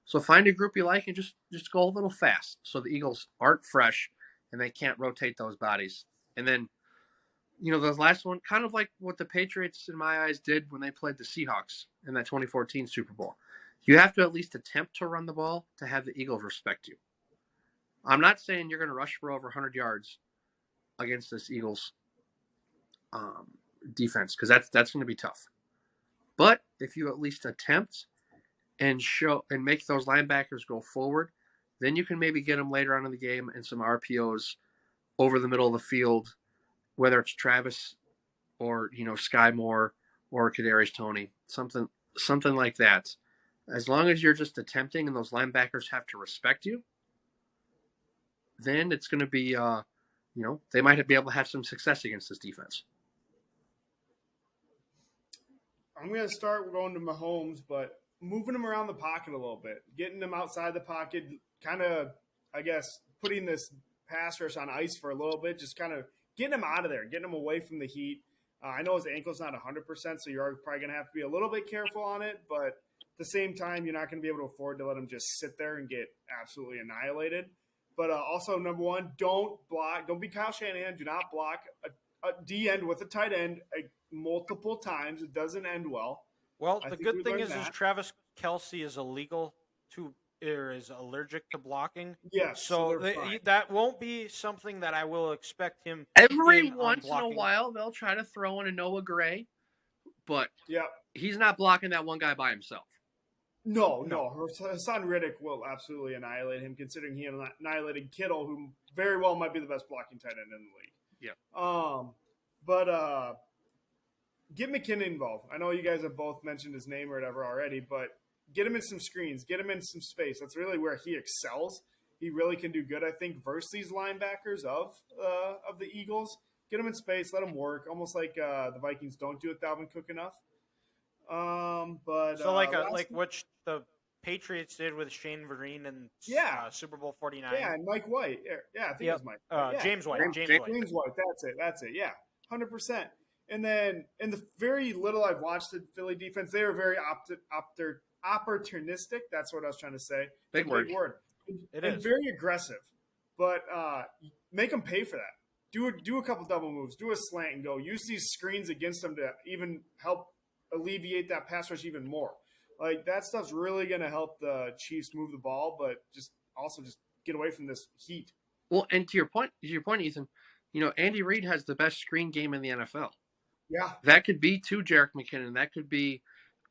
So find a group you like and just go a little fast so the Eagles aren't fresh and they can't rotate those bodies. And then, the last one, kind of like what the Patriots, in my eyes, did when they played the Seahawks in that 2014 Super Bowl. You have to at least attempt to run the ball to have the Eagles respect you. I'm not saying you're going to rush for over 100 yards against this Eagles defense, because that's going to be tough. But if you at least attempt and make those linebackers go forward, then you can maybe get them later on in the game and some RPOs over the middle of the field, whether it's Travis or Sky Moore or Kadarius Toney, something like that. As long as you're just attempting and those linebackers have to respect you, then it's going to be they might be able to have some success against this defense. I'm going to start going to Mahomes, but moving him around the pocket a little bit, getting him outside the pocket, kind of, I guess, putting this pass rush on ice for a little bit, just kind of getting him out of there, getting him away from the heat. I know his ankle's not 100%, so you're probably going to have to be a little bit careful on it, but at the same time, you're not going to be able to afford to let him just sit there and get absolutely annihilated. But also, number one, don't block. Don't be Kyle Shanahan. Do not block a D end with a tight end multiple times. It doesn't end well. Well, the good thing is Travis Kelce is is allergic to blocking. Yes. So that won't be something that I will expect him. Every once in a while, they'll try to throw in a Noah Gray, but he's not blocking that one guy by himself. No. Hassan Riddick will absolutely annihilate him, considering he annihilated Kittle, who very well might be the best blocking tight end in the league. Yeah. But get McKinnon involved. I know you guys have both mentioned his name or whatever already, but get him in some screens, get him in some space. That's really where he excels. He really can do good, I think, versus these linebackers of the Eagles. Get him in space, let him work, almost like the Vikings don't do with Dalvin Cook enough. So like what the Patriots did with Shane Vereen and Super Bowl 49. Yeah, and Mike White. Yeah, I think it was Mike. James White. James White. That's it. Yeah, 100%. And then in the very little I've watched the Philly defense, they were very opportunistic. That's what I was trying to say. Big word. It and is very aggressive, but make them pay for that. Do a couple double moves. Do a slant and go. Use these screens against them to even help alleviate that pass rush even more. Like that stuff's really going to help the Chiefs move the ball, but just get away from this heat. Well, and to your point, Ethan, Andy Reid has the best screen game in the NFL. Yeah, that could be to Jerick McKinnon. That could be,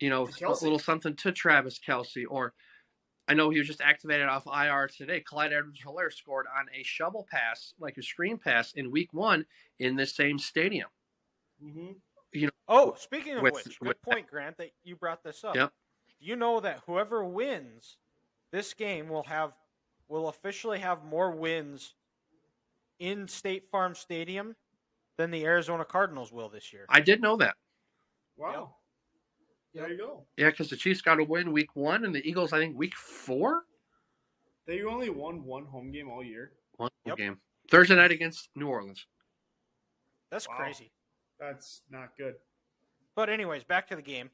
a little something to Travis Kelce. Or I know he was just activated off IR today. Clyde Edwards-Helaire scored on a shovel pass, like a screen pass, in Week 1 in this same stabilium. Mm-hmm. Speaking of which, good point, Grant, that you brought this up. Yep. You know that whoever wins this game will officially have more wins in State Farm Stadium than the Arizona Cardinals will this year. I did know that. Wow. Yep. There you go. Yeah, because the Chiefs got to win Week 1 and the Eagles, I think, Week 4? They only won one home game all year. One home game. Thursday night against New Orleans. That's crazy. That's not good. But anyways, back to the game.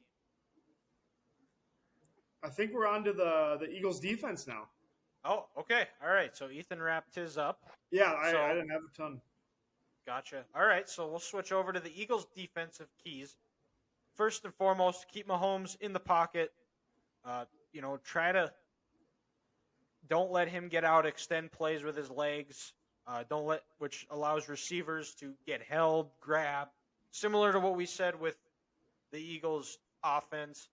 I think we're on to the Eagles defense now. Oh, okay. All right. So Ethan wrapped his up. Yeah, I didn't have a ton. Gotcha. All right, so we'll switch over to the Eagles' defensive keys. First and foremost, keep Mahomes in the pocket. Don't let him get out, extend plays with his legs. Which allows receivers to get held, grab. Similar to what we said with the Eagles' offense.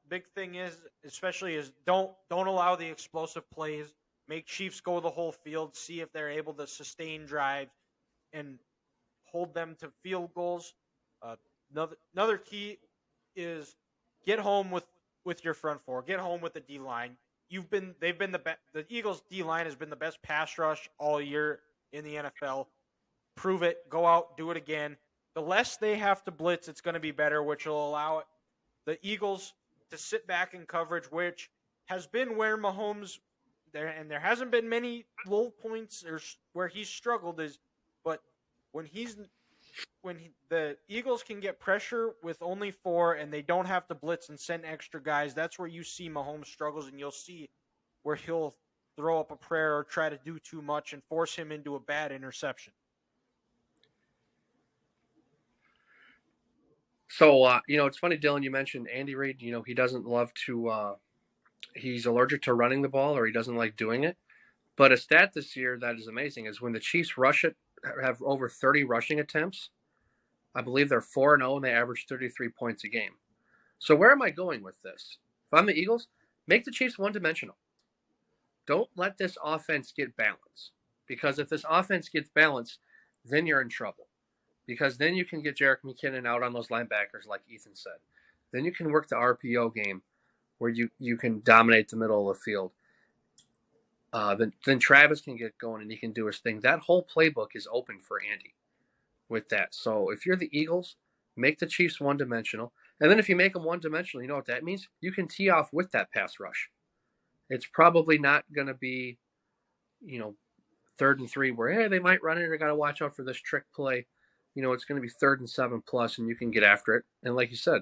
Big thing is don't allow the explosive plays. Make Chiefs go the whole field. See if they're able to sustain drives and hold them to field goals. Another key is get home with your front four. Get home with the D line. The Eagles D line has been the best pass rush all year in the NFL. Prove it. Go out. Do it again. The less they have to blitz, it's going to be better, which will allow the Eagles to sit back in coverage, which has been where Mahomes there hasn't been many low points where he's struggled. But when the Eagles can get pressure with only 4 and they don't have to blitz and send extra guys, that's where you see Mahomes struggles, and you'll see where he'll throw up a prayer or try to do too much and force him into a bad interception. So, it's funny, Dylan, you mentioned Andy Reid. He doesn't love to he's allergic to running the ball, or he doesn't like doing it. But a stat this year that is amazing is when the Chiefs have over 30 rushing attempts, I believe they're 4-0 and they average 33 points a game. So where am I going with this? If I'm the Eagles, make the Chiefs one-dimensional. Don't let this offense get balance. Because if this offense gets balance, then you're in trouble. Because then you can get Jerick McKinnon out on those linebackers, like Ethan said. Then you can work the RPO game where you can dominate the middle of the field. Then Travis can get going and he can do his thing. That whole playbook is open for Andy with that. So if you're the Eagles, make the Chiefs one-dimensional. And then if you make them one-dimensional, you know what that means? You can tee off with that pass rush. It's probably not going to be, 3rd and 3 where, hey, they might run it or got to watch out for this trick play. It's going to be 3rd and 7+ and you can get after it. And like you said,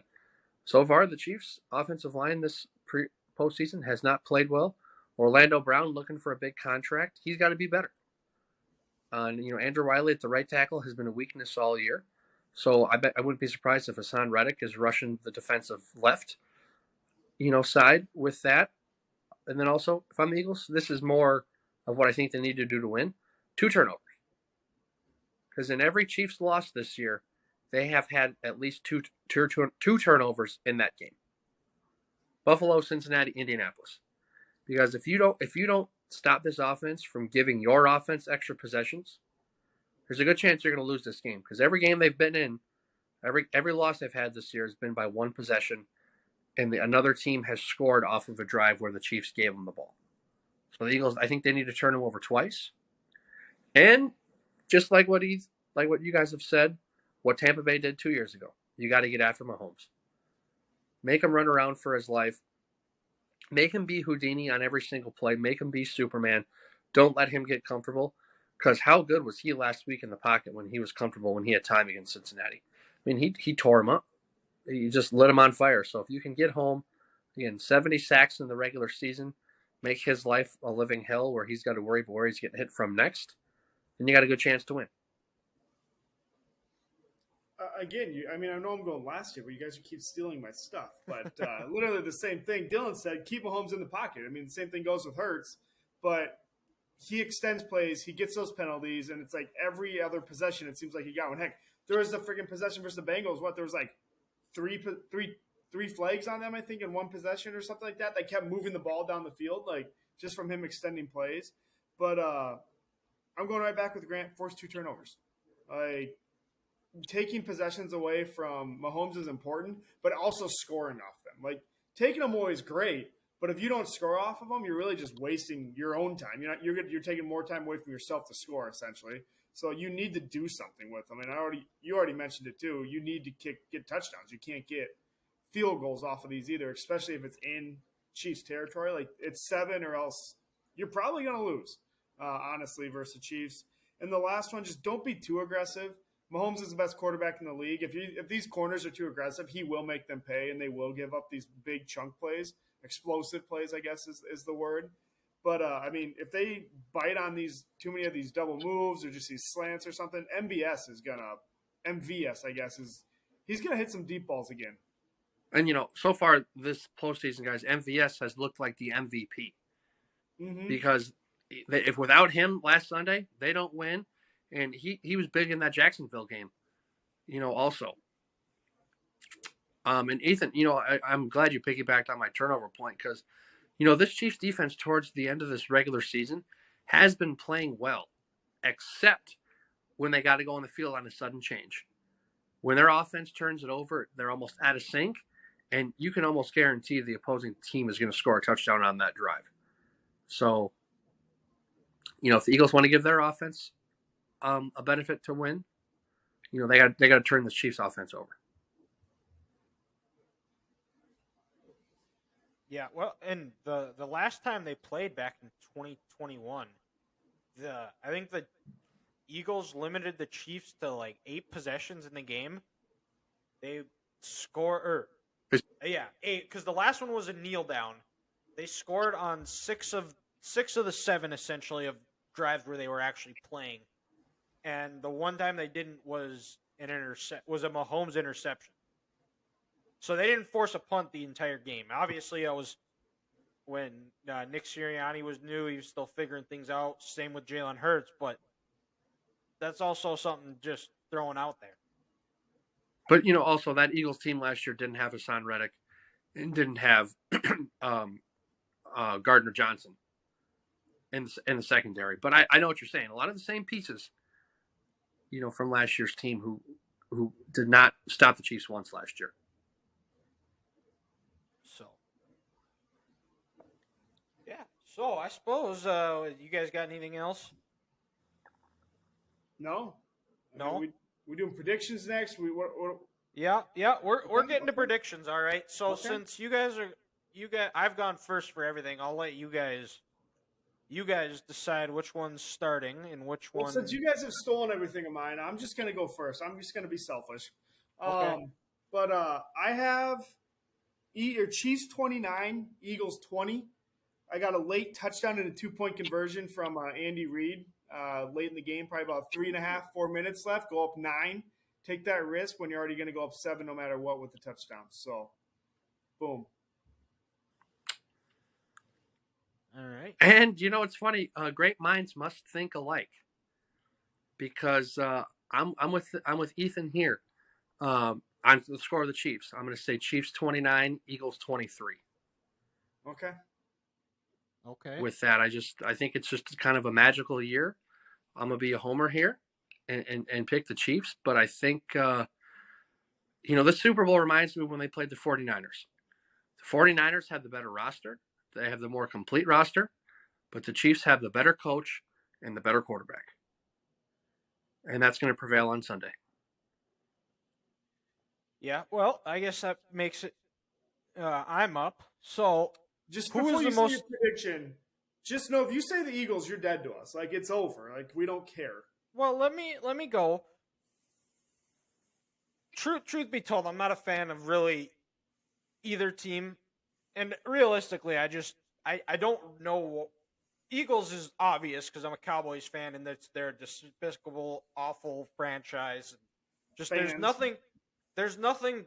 so far the Chiefs' offensive line this postseason has not played well. Orlando Brown looking for a big contract. He's got to be better. Andrew Wiley at the right tackle has been a weakness all year. So I wouldn't be surprised if Hassan Reddick is rushing the defensive left, side with that. And then also, if I'm the Eagles, this is more of what I think they need to do to win. 2 turnovers. Because in every Chiefs loss this year, they have had at least two turnovers in that game. Buffalo, Cincinnati, Indianapolis. Because if you don't stop this offense from giving your offense extra possessions, there's a good chance you're going to lose this game. Because every game they've been in, every loss they've had this year has been by one possession, and another team has scored off of a drive where the Chiefs gave them the ball. So the Eagles, I think they need to turn them over twice. And just like what you guys have said, what Tampa Bay did 2 years ago, you got to get after Mahomes. Make him run around for his life. Make him be Houdini on every single play. Make him be Superman. Don't let him get comfortable. Because how good was he last week in the pocket when he was comfortable, when he had time against Cincinnati? I mean, he tore him up. He just lit him on fire. So if you can get home, again, 70 sacks in the regular season, make his life a living hell where he's got to worry about where he's getting hit from next, then you got a good chance to win. Again, I know I'm going last year, but you guys keep stealing my stuff. But literally the same thing Dylan said, keep Mahomes in the pocket. I mean, the same thing goes with Hurts, but he extends plays, he gets those penalties, and it's like every other possession, it seems like he got one. Heck, there was the freaking possession versus the Bengals. There was like three flags on them, I think, in one possession or something like that. They kept moving the ball down the field, like just from him extending plays. But I'm going right back with Grant, forced 2 turnovers. Like, taking possessions away from Mahomes is important, but also scoring off them. Like, taking them away is great, but if you don't score off of them, you're really just wasting your own time. You're taking more time away from yourself to score, essentially. So you need to do something with them. And you already mentioned it too. You need to get touchdowns. You can't get field goals off of these either, especially if it's in Chiefs territory. Like, it's 7 or else you're probably going to lose, honestly, versus the Chiefs. And the last one, just don't be too aggressive. Mahomes is the best quarterback in the league. If these corners are too aggressive, he will make them pay, and they will give up these big chunk plays, explosive plays, I guess is the word. But if they bite on too many of these double moves or just these slants or something, MVS, I guess, he's gonna hit some deep balls again. And so far this postseason, guys, MVS has looked like the MVP because if without him last Sunday, they don't win. And he was big in that Jacksonville game, also. And Ethan, I'm glad you piggybacked on my turnover point because, this Chiefs defense towards the end of this regular season has been playing well, except when they got to go on the field on a sudden change. When their offense turns it over, they're almost out of sync, and you can almost guarantee the opposing team is going to score a touchdown on that drive. So, if the Eagles want to give their offense a benefit to win, they got to turn the Chiefs offense over. Yeah, well, and the last time they played back in 2021, I think the Eagles limited the Chiefs to like 8 possessions in the game. They 8, because the last one was a kneel down. They scored on 6 of the 7 essentially of drives where they were actually playing. And the one time they didn't was a Mahomes interception. So they didn't force a punt the entire game. Obviously, it was when Nick Sirianni was new. He was still figuring things out. Same with Jalen Hurts, but that's also something just thrown out there. But, also that Eagles team last year didn't have Hassan Reddick and didn't have Gardner Johnson in the secondary. But I know what you're saying. A lot of the same pieces, from last year's team who did not stop the Chiefs once last year. So, yeah. So I suppose you guys got anything else? No. No. We doing predictions next. Yeah. We're getting to predictions. All right. So since I've gone first for everything. I'll let you guys decide which one's starting and which one. Since you guys have stolen everything of mine, I'm just gonna go first. I'm just gonna be selfish. Okay. But I have Chiefs 29, Eagles 20. I got a late touchdown and a 2-point conversion from Andy Reid late in the game, probably about 3.5, 4 minutes left. Go up 9. Take that risk when you're already going to go up 7 no matter what with the touchdown. So, boom. All right. And it's funny. Great minds must think alike. Because I'm with Ethan here. On the score of the Chiefs, I'm going to say Chiefs 29, Eagles 23. Okay. With that, I think it's just kind of a magical year. I'm gonna be a homer here, and pick the Chiefs. But I think this Super Bowl reminds me of when they played the 49ers. The 49ers have the better roster. They have the more complete roster, but the Chiefs have the better coach and the better quarterback. And that's going to prevail on Sunday. Yeah, well, I guess that makes it. I'm up. So, Just who before is you the say most? your prediction, just know if you say the Eagles, you're dead to us. Like, it's over. Like, we don't care. Well, let me go. Truth be told, I'm not a fan of really either team, and realistically, I don't know. Eagles is obvious because I'm a Cowboys fan, and they're a despicable, awful franchise. Just Fans. there's nothing,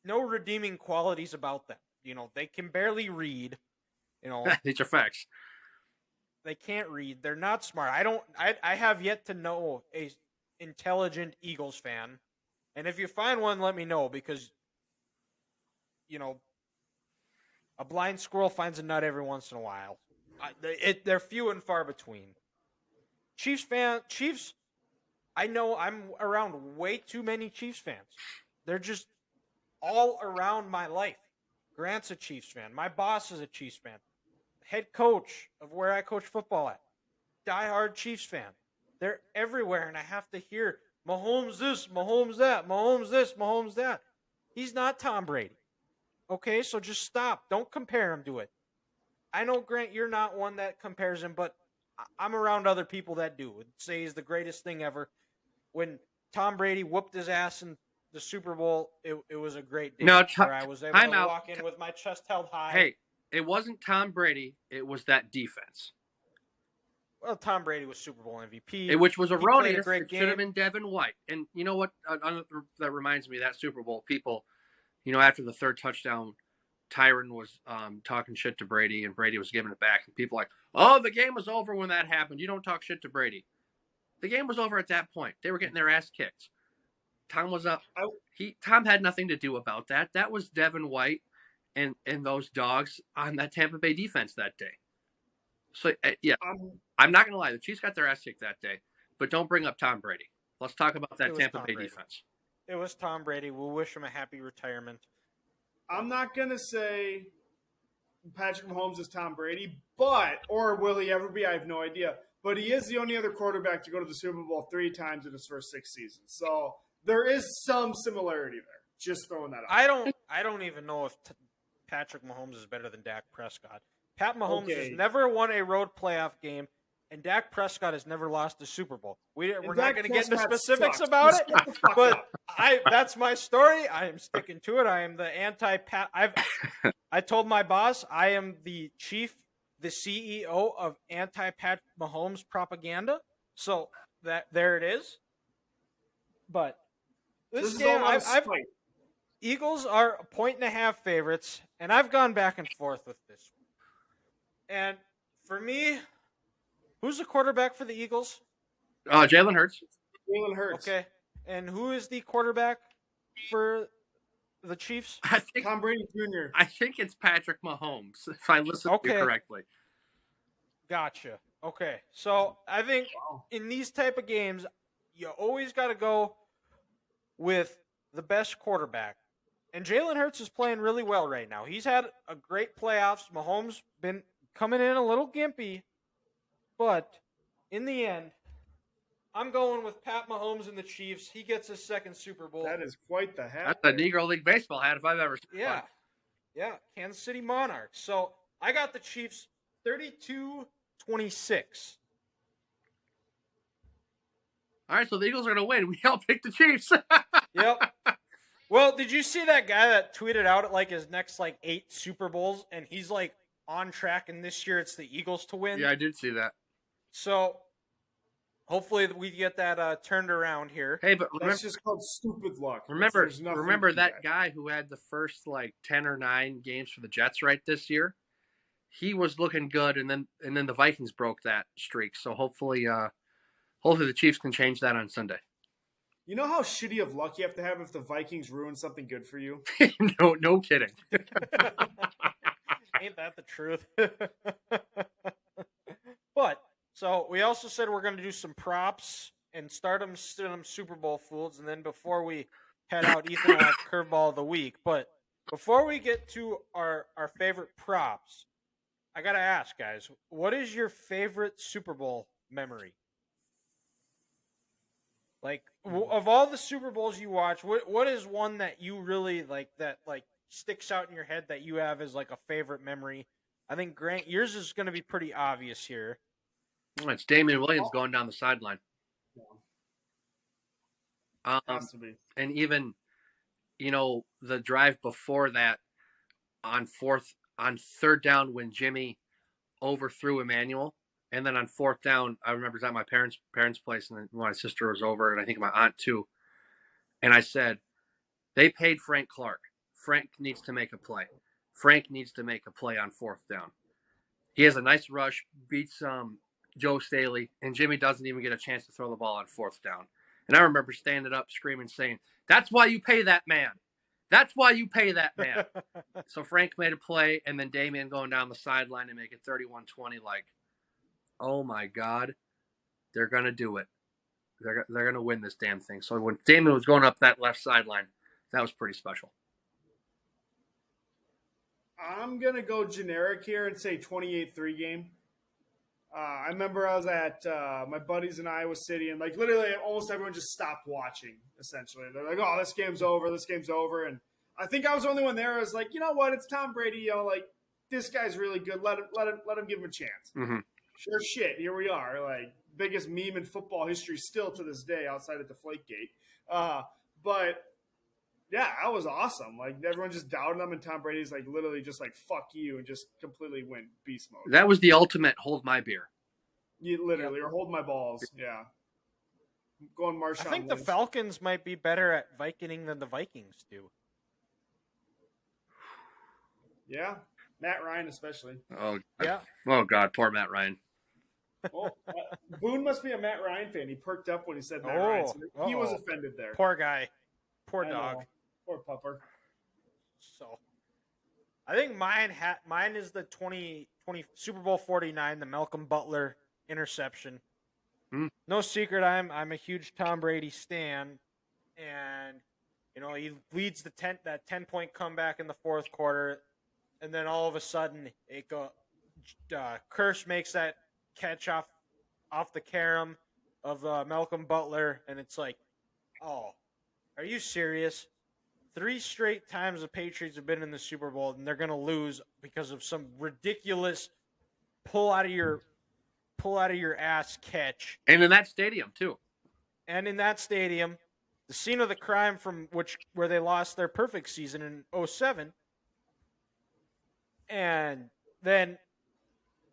no redeeming qualities about them. They can barely read. These are facts. They can't read. They're not smart. I have yet to know a intelligent Eagles fan. And if you find one, let me know because a blind squirrel finds a nut every once in a while. They're few and far between. Chiefs, I know I'm around way too many Chiefs fans. They're just all around my life. Grant's a Chiefs fan. My boss is a Chiefs fan. Head coach of where I coach football at. Diehard Chiefs fan. They're everywhere, and I have to hear Mahomes this, Mahomes that, Mahomes this, Mahomes that. He's not Tom Brady. Okay, so just stop. Don't compare him to it. I know, Grant, you're not one that compares him, but I'm around other people that do. And say he's the greatest thing ever. When Tom Brady whooped his ass in the Super Bowl, it was a great day where I was able to walk in with my chest held high. Hey, it wasn't Tom Brady. It was that defense. Well, Tom Brady was Super Bowl MVP. Which was erroneous. It should have been Devin White. And you know what? That reminds me of that Super Bowl. People, after the third touchdown, Tyron was talking shit to Brady, and Brady was giving it back. And people like, oh, the game was over when that happened. You don't talk shit to Brady. The game was over at that point. They were getting their ass kicked. Tom was up. Tom had nothing to do about that. That was Devin White and those dogs on that Tampa Bay defense that day. So, yeah, I'm not going to lie. The Chiefs got their ass kicked that day. But don't bring up Tom Brady. Let's talk about that Tampa Bay defense. It was Tom Brady. We'll wish him a happy retirement. I'm not going to say Patrick Mahomes is Tom Brady, or will he ever be? I have no idea. But he is the only other quarterback to go to the Super Bowl 3 times in his first 6 seasons. So there is some similarity there. Just throwing that out. I don't even know if Patrick Mahomes is better than Dak Prescott. Pat Mahomes has never won a road playoff game, and Dak Prescott has never lost a Super Bowl. We're not going to get into specifics about it, but that's my story. I am sticking to it. I am the anti-Pat. I told my boss I am the CEO of anti-Pat Mahomes propaganda. So there it is. But this game, Eagles are 1.5 favorites, and I've gone back and forth with this. And for me, who's the quarterback for the Eagles? Jalen Hurts. Jalen Hurts. Okay. And who is the quarterback for the Chiefs? I think Tom Brady Jr. I think it's Patrick Mahomes, if I listen to you correctly. Gotcha. Okay. So I think in these type of games, you always got to go with the best quarterback. And Jalen Hurts is playing really well right now. He's had a great playoffs. Mahomes been coming in a little gimpy. But in the end, I'm going with Pat Mahomes and the Chiefs. He gets his second Super Bowl. That is quite the hat. That's a Negro League baseball hat if I've ever seen one. Yeah, Kansas City Monarchs. So I got the Chiefs 32-26. All right, so the Eagles are going to win. We all picked the Chiefs. Yep. Well, did you see that guy that tweeted out at his next 8 Super Bowls, and he's on track, and this year it's the Eagles to win? Yeah, I did see that. So hopefully we get that turned around here. Hey, but that's just called stupid luck. Remember that guy who had the first 10 or 9 games for the Jets right this year? He was looking good, and then the Vikings broke that streak. So hopefully the Chiefs can change that on Sunday. You know how shitty of luck you have to have if the Vikings ruin something good for you? No kidding. Ain't that the truth? But so we also said we're going to do some props and start them Super Bowl fools, and then before we head out, Ethan will have curveball of the week. But before we get to our favorite props, I gotta ask, guys, what is your favorite Super Bowl memory? Like of all the Super Bowls you watch, what is one that you really like that like sticks out in your head that you have as like a favorite memory? I think Grant, yours is going to be pretty obvious here. It's Damian Williams going down the sideline. Has to be. And even, the drive before that on third down when Jimmy overthrew Emmanuel. And then on fourth down, I remember it was at my parents' place, and then my sister was over, and I think my aunt too. And I said, they paid Frank Clark. Frank needs to make a play. Frank needs to make a play on fourth down. He has a nice rush, beats Joe Staley, and Jimmy doesn't even get a chance to throw the ball on fourth down. And I remember standing up, screaming, saying, "That's why you pay that man. That's why you pay that man." So Frank made a play, and then Damian going down the sideline and make it 31-20. Like, oh my God, they're gonna do it. They're gonna win this damn thing. So when Damian was going up that left sideline, that was pretty special. I'm going to go generic here and say 28-3 game. I remember I was at my buddies in Iowa City, and like literally almost everyone just stopped watching, essentially. They're like, oh, this game's over. And I think I was the only one there. I was like, you know what? It's Tom Brady. Like, this guy's really good. Let him give him a chance. Mm-hmm. Sure shit. Here we are. Like, biggest meme in football history still to this day outside of Deflategate. But yeah, that was awesome. Like, everyone just doubted him, and Tom Brady's like literally just like, fuck you, and just completely went beast mode. That was the ultimate hold my beer. You literally, or hold my balls. Yeah. Going Marshawn I think Lynch. the Falcons might be better at Viking than the Vikings do. Yeah. Matt Ryan especially. Oh, yeah. Oh, God, poor Matt Ryan. Oh, Boone must be a Matt Ryan fan. He perked up when he said Matt Ryan. So he was offended there. Poor guy. Poor dog. Poor pupper. So, I think mine is the 20 Super Bowl 49, the Malcolm Butler interception. No secret, I'm a huge Tom Brady stan, and he leads that 10-point comeback in the fourth quarter, and then all of a sudden Kirsch makes that catch off the carom of Malcolm Butler, and it's like, oh, are you serious? 3 straight times the Patriots have been in the Super Bowl, and they're going to lose because of some ridiculous pull out of your ass catch. And in that stadium too. And in that stadium, the scene of the crime where they lost their perfect season in 2007. And then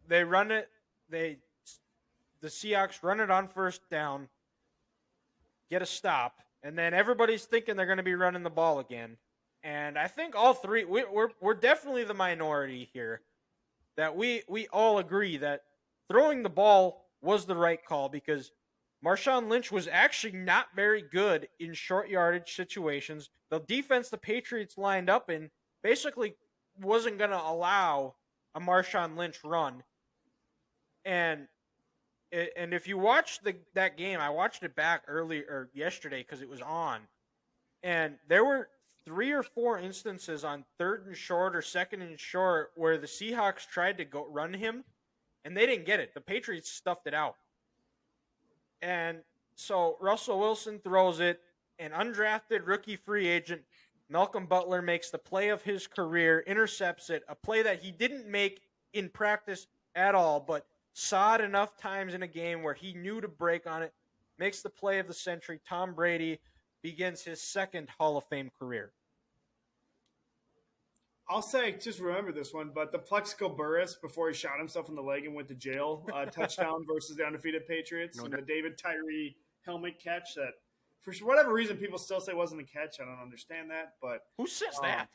they run it. The Seahawks run it on first down, get a stop. And then everybody's thinking they're going to be running the ball again. And I think all three, we're definitely the minority here, that we all agree that throwing the ball was the right call, because Marshawn Lynch was actually not very good in short yardage situations. The defense the Patriots lined up in basically wasn't going to allow a Marshawn Lynch run. And if you watch that game, I watched it back yesterday because it was on, and there were 3 or 4 instances on 3rd and short or 2nd and short where the Seahawks tried to go run him, and they didn't get it. The Patriots stuffed it out, and so Russell Wilson throws it. An undrafted rookie free agent, Malcolm Butler, makes the play of his career, intercepts it, a play that he didn't make in practice at all, but saw it enough times in a game where he knew to break on it, makes the play of the century. Tom Brady begins his 2nd Hall of Fame career. I'll say, just remember this one, but the Plexico Burress, before he shot himself in the leg and went to jail, touchdown versus the undefeated Patriots, and the David Tyree helmet catch that, for whatever reason, people still say wasn't a catch. I don't understand that, but who says that?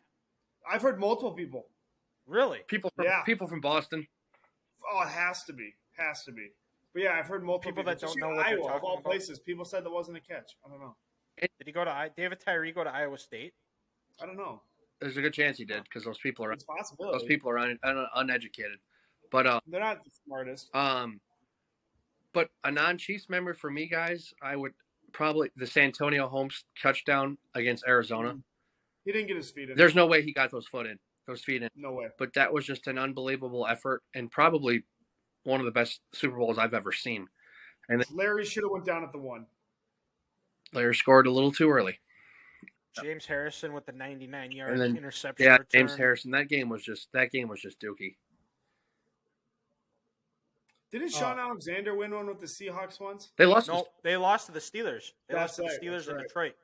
I've heard multiple people. Really? People from Boston. Oh, it has to be. But yeah, I've heard multiple people that don't know what Iowa, they're talking of all about. places. People said that wasn't a catch. I don't know. Did David Tyree go to Iowa State? I don't know. there's a good chance he did because those people are It's a possibility. uneducated. But They're not the smartest. but a non-Chiefs memory for me, guys, I would probably the Santonio Holmes touchdown against Arizona. He didn't get his feet in. There's no way he got those feet in. No way. But that was just an unbelievable effort and probably one of the best Super Bowls I've ever seen. And Larry should have went down at the 1. Larry scored a little too early. James Harrison with the 99-yard And then, interception. yeah, return. James Harrison. That game was just dookie. Didn't Sean Alexander win one with the Seahawks once? They lost. No, they lost to the Steelers. They That's lost to the right, Steelers that's in right. Detroit.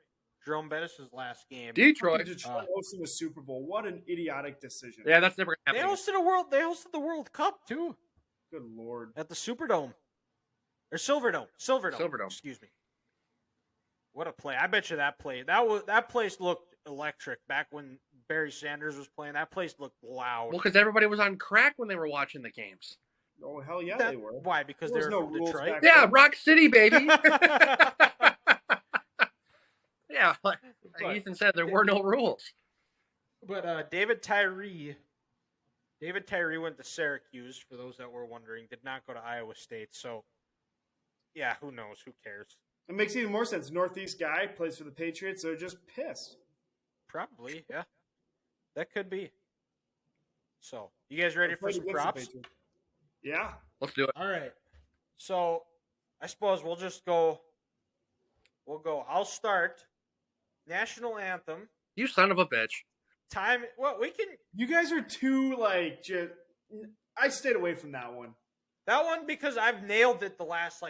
Jerome Bettis' last game. Detroit. Detroit hosting the Super Bowl. What an idiotic decision. Yeah, that's never They gonna happen. They hosted the World Cup too Good Lord. at the Superdome or Silverdome. Silverdome. Excuse me. What a play! I bet you that place looked electric back when Barry Sanders was playing. That place looked loud. Well, because everybody was on crack when they were watching the games. Oh, hell yeah, they were. Why? Because There they was were no from rules Detroit. back Yeah, then. Rock City, baby. Yeah, like Ethan said, there were no rules. But David Tyree went to Syracuse, for those that were wondering, did not go to Iowa State. So, yeah, who knows? Who cares? It makes even more sense. Northeast guy plays for the Patriots. They're just pissed. Probably, yeah. That could be. So, you guys ready for Played some against the props? Patriots. Yeah. Let's do it. All right. So, I suppose we'll just go. I'll start. National anthem. You son of a bitch. Time. Well, we can. You guys are too, like, just. I stayed away from that one. That one because I've nailed it the last,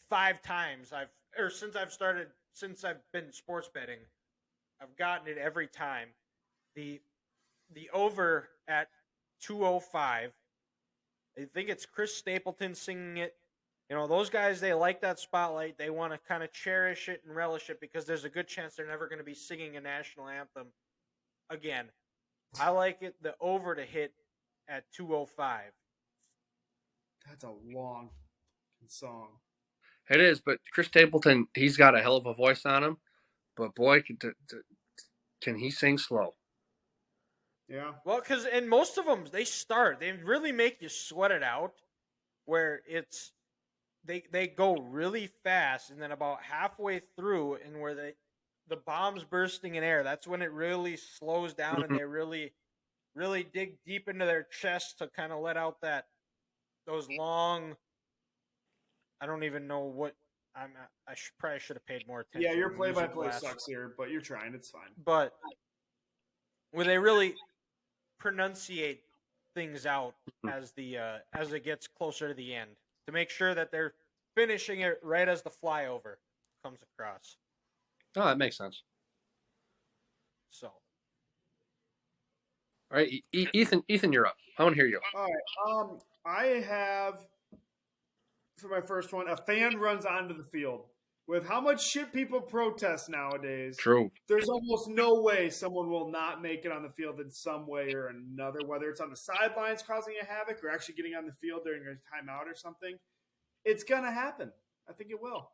5 times. Since I've been sports betting, I've gotten it every time. The over at 205. I think it's Chris Stapleton singing it. You know, those guys, they like that spotlight. They want to kind of cherish it and relish it because there's a good chance they're never going to be singing a national anthem again. I like it, the over to hit at 205. That's a long song. It is, but Chris Stapleton, he's got a hell of a voice on him. But boy, can he sing slow? Yeah. Well, and most of them, they really make you sweat it out, where it's they go really fast, and then about halfway through, and where the bomb's bursting in air, that's when it really slows down, and they really, really dig deep into their chest to kind of let out those long. I don't even know what probably should have paid more attention. Yeah, your to music play-by-play last- sucks here, but you're trying. It's fine. But where they really pronunciate things out as it gets closer to the end to make sure that they're finishing it right as the flyover comes across. Oh, that makes sense. So, All right, Ethan, you're up. I want to hear you. All right. I have, for my first one, a fan runs onto the field. With how much shit people protest nowadays, True. there's almost no way someone will not make it on the field in some way or another, whether it's on the sidelines causing a havoc or actually getting on the field during a timeout or something. It's going to happen. I think it will.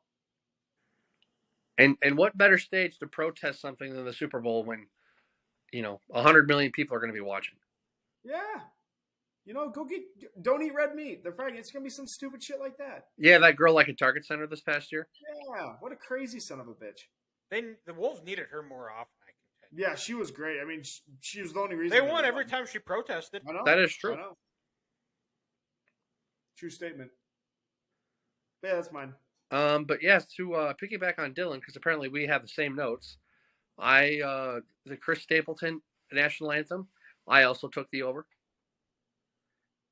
And what better stage to protest something than the Super Bowl when, 100 million people are going to be watching? Yeah. Don't eat red meat. They're probably, it's going to be some stupid shit like that. Yeah, that girl at Target Center this past year. Yeah. What a crazy son of a bitch. the Wolves needed her more often, I contend. Yeah, she was great. I mean, she was the only reason. They won every time she protested. I know. That is true. I know. True statement. Yeah, that's mine. But yes, to piggyback on Dylan, because apparently we have the same notes. The Chris Stapleton national anthem, I also took the over.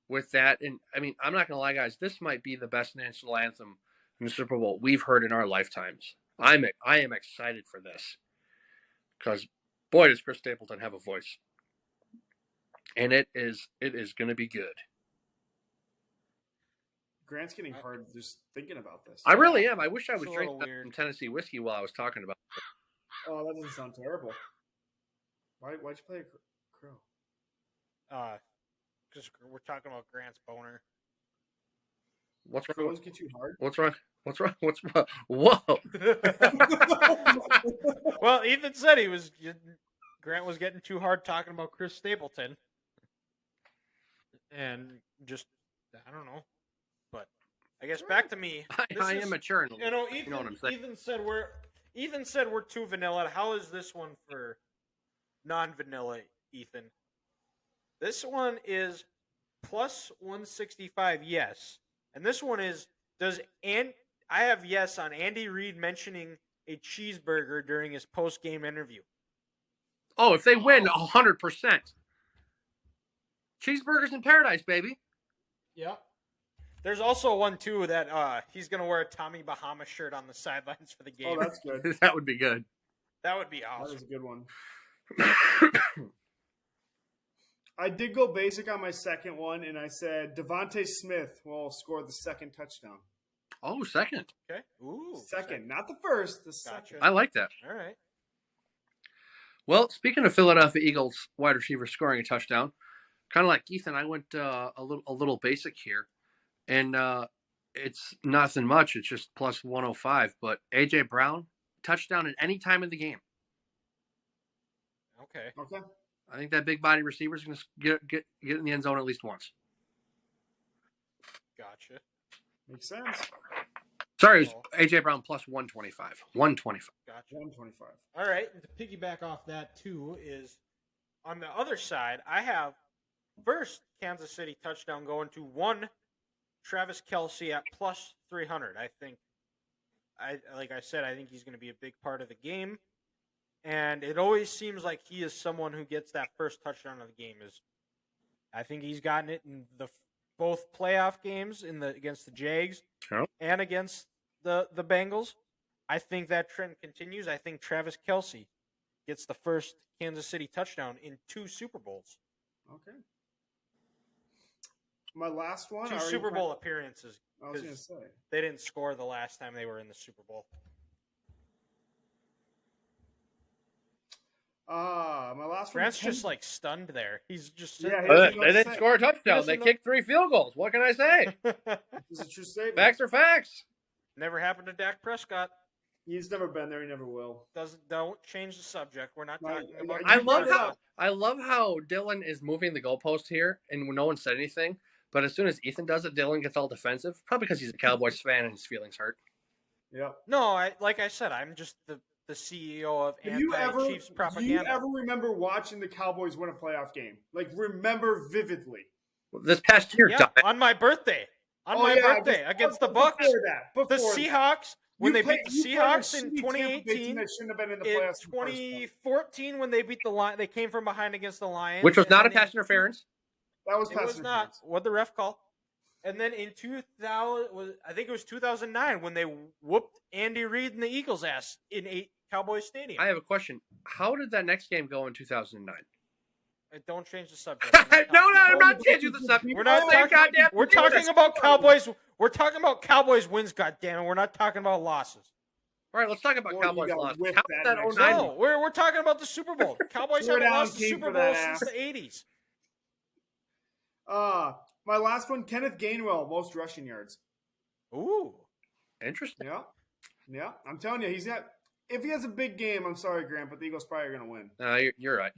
With that, and I mean, I'm not gonna lie, guys, this might be the best national anthem in the Super Bowl we've heard in our lifetimes. I am excited for this because boy, does Chris Stapleton have a voice, and it is gonna be good. Grant's getting hard just thinking about this. I really am. I wish I It's was a little drinking weird. some Tennessee whiskey while I was talking about it. Oh, that doesn't sound terrible. Why'd you play a crow? Because we're talking about Grant's boner. What's wrong? Crows get you hard? What's wrong? What's wrong? What's wrong? Whoa! Well, Ethan said he was Grant was getting too hard talking about Chris Stapleton. And just, I don't know. But I guess back to me. I am mature. You know, You know what I'm saying. Ethan said we're too vanilla. How is this one for non-vanilla, Ethan? This one is plus 165, yes. And this one is, I have yes on Andy Reid mentioning a cheeseburger during his post-game interview. Oh, if they win 100%. Cheeseburgers in paradise, baby. Yep. There's also one, too, that he's going to wear a Tommy Bahama shirt on the sidelines for the game. Oh, that's good. That would be good. That would be awesome. That is a good one. I did go basic on my second one, and I said Devontae Smith will score the second touchdown. Oh, second. Okay. Ooh. Second. Not the first, the second. I like that. All right. Well, speaking of Philadelphia Eagles wide receiver scoring a touchdown, kind of like Ethan, I went a little basic here, and it's nothing much. It's just plus 105. But AJ Brown touchdown at any time of the game. Okay. I think that big body receiver is going to get in the end zone at least once. Gotcha. Makes sense. Sorry, it was AJ Brown plus 125. 125. Gotcha. 125. All right. And to piggyback off that, too, is on the other side, I have first Kansas City touchdown going to one Travis Kelce at plus 300. I think, like I said, I think he's going to be a big part of the game. And it always seems like he is someone who gets that first touchdown of the game. I think he's gotten it in both playoff games against the Jags and against the Bengals. I think that trend continues. I think Travis Kelce gets the first Kansas City touchdown in 2 Super Bowls. Okay. My last one. 2 Super Bowl appearances. I was going to say. They didn't score the last time they were in the Super Bowl. My last one. Grant's just like stunned there. He's just Yeah, they didn't score a touchdown. They kicked 3 field goals. What can I say? It's a true statement. Facts are facts. Never happened to Dak Prescott. He's never been there. He never will. Don't change the subject. We're not talking about. I love how Dylan is moving the goalpost here, and no one said anything. But as soon as Ethan does it, Dylan gets all defensive. Probably because he's a Cowboys fan and his feelings hurt. Yeah. No, like I said, I'm just the CEO of anti-Chiefs propaganda. Do you ever remember watching the Cowboys win a playoff game? Like, remember vividly. This past year, on my birthday. Against the Bucks. The Seahawks, when they beat the Seahawks in 2018. That shouldn't have been in the in playoffs. 2014, when they beat the Lions, they came from behind against the Lions. Which was not a pass interference. That was pass interference. It was not. What'd the ref call? And then in 2009, when they whooped Andy Reid and the Eagles' ass in Cowboys Stadium. I have a question. How did that next game go in 2009? Don't change the subject. No, I'm not changing the subject. We're not saying goddamn. We're talking about Cowboys. We're talking about Cowboys wins. Goddamn it, we're not talking about losses. All right, let's talk about Cowboys losses. How did that No, we're talking about the Super Bowl. Cowboys haven't lost the Super Bowl since the 80s. My last one, Kenneth Gainwell, most rushing yards. Ooh, interesting. Yeah. I'm telling you, he's got. If he has a big game, I'm sorry, Grant, but the Eagles probably are going to win. You're right.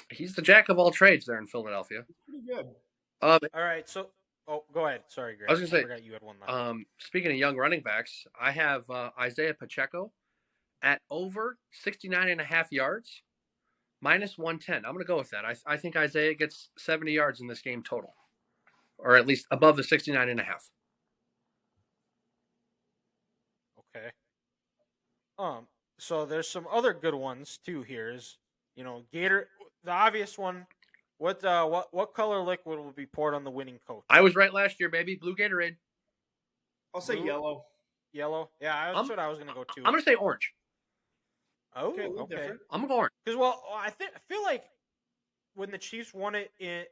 He's the jack of all trades there in Philadelphia. Pretty good. All right, so go ahead. Sorry, Grant. I was going to say. Forgot you had one left. Speaking of young running backs, I have Isaiah Pacheco at over 69.5 yards. Minus 110. I'm going to go with that. I think Isaiah gets 70 yards in this game total. Or at least above the 69.5. Okay. So there's some other good ones too here. Is Gator, the obvious one. What color liquid will be poured on the winning coach? I was right last year, baby. Blue Gatorade. I'll say yellow. Yellow? Yeah, that's what I was going to go to. I'm going to say orange. Oh, okay. I'm going to go orange. Because I feel like when the Chiefs won it in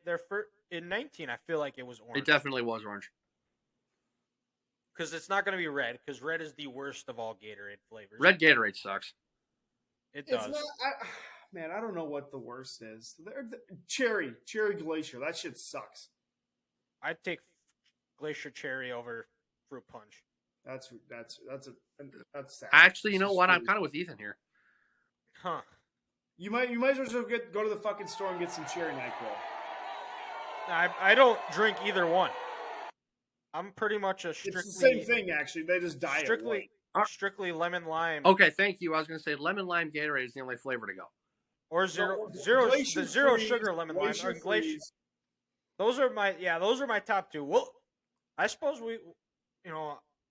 19, I feel like it was orange. It definitely was orange. Because it's not going to be red, because red is the worst of all Gatorade flavors. Red Gatorade sucks. It does. I don't know what the worst is. Cherry Glacier. That shit sucks. I'd take Glacier Cherry over Fruit Punch. That's sad. Actually, you know what? I'm kind of with Ethan here. Huh. You might as well go to the fucking store and get some cherry NyQuil. I don't drink either one. I'm pretty much a It's strictly the same thing, actually. They just dye it white. strictly lemon lime Okay, thank you. I was going to say lemon lime Gatorade is the only flavor to go. or Glacier the zero Freeze, sugar lemon lime or glacier. Freeze. Those are my top two. Well, I suppose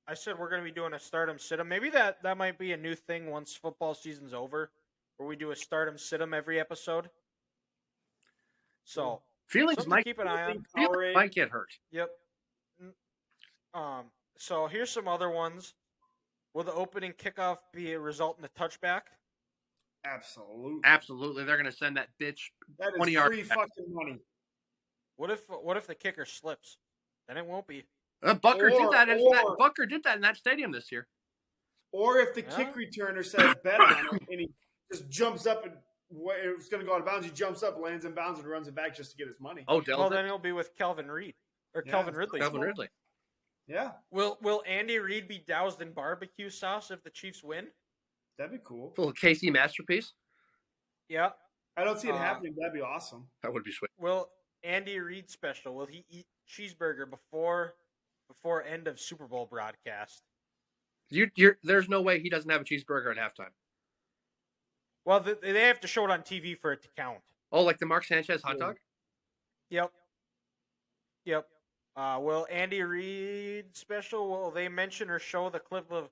I said we're going to be doing a Stardom Sit-em. Maybe that might be a new thing once football season's over, where we do a Stardom Sit-em every episode. So Feelings something might to keep an eye on. Feelings might get hurt. Yep. So here's some other ones. Will the opening kickoff be a result in a touchback? Absolutely. Absolutely. They're going to send that bitch That is 20 free yards. fucking money. What if the kicker slips? Then it won't be. Bucker did that in that stadium this year. Or if the kick returner says bet on it and he just jumps up and it's going to go out of bounds, he jumps up, lands in bounds, and runs it back just to get his money. Oh, well, then he'll be with Calvin Ridley. Calvin Ridley. Yeah. Will Andy Reid be doused in barbecue sauce if the Chiefs win? That'd be cool. A little KC masterpiece. Yeah. I don't see it happening. That'd be awesome. That would be sweet. Will Andy Reid special? Will he eat cheeseburger before end of Super Bowl broadcast? There's no way he doesn't have a cheeseburger at halftime. Well, they have to show it on TV for it to count. Oh, like the Mark Sanchez hot dog? Yep. Will Andy Reid special? Will they mention or show the clip of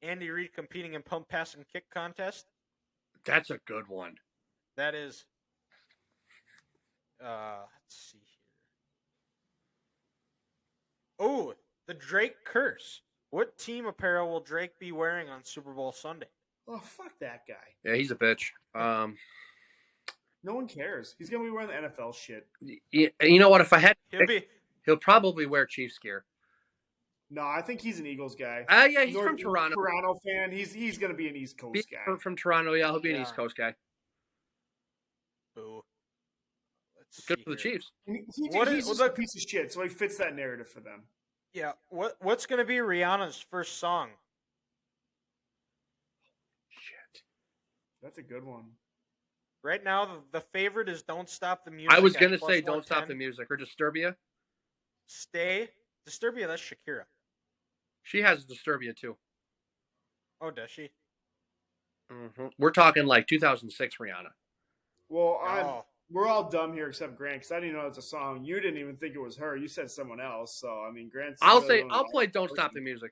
Andy Reid competing in pump, pass, and kick contest? That's a good one. That is. Let's see here. Oh, the Drake curse. What team apparel will Drake be wearing on Super Bowl Sunday? Oh, fuck that guy. Yeah, he's a bitch. No one cares. He's going to be wearing the NFL shit. You know what? If I had He'll probably wear Chiefs gear. No, I think he's an Eagles guy. Yeah, he's from Toronto. Toronto fan. He's going to be an East Coast guy. From Toronto, yeah, he'll be an East Coast guy. Boo. Good for the Chiefs. He's just a piece of shit, so he fits that narrative for them. Yeah. What's going to be Rihanna's first song? Shit. That's a good one. Right now, the favorite is "Don't Stop the Music." I was going to say +110. "Don't Stop the Music" or Disturbia. Disturbia. That's Shakira. She has Disturbia too. Oh, does she? Mm-hmm. We're talking like 2006 Rihanna. Well, we're all dumb here except Grant because I didn't know it was a song. You didn't even think it was her. You said someone else. So I mean, Grant's. I'll play "Don't Stop the Music."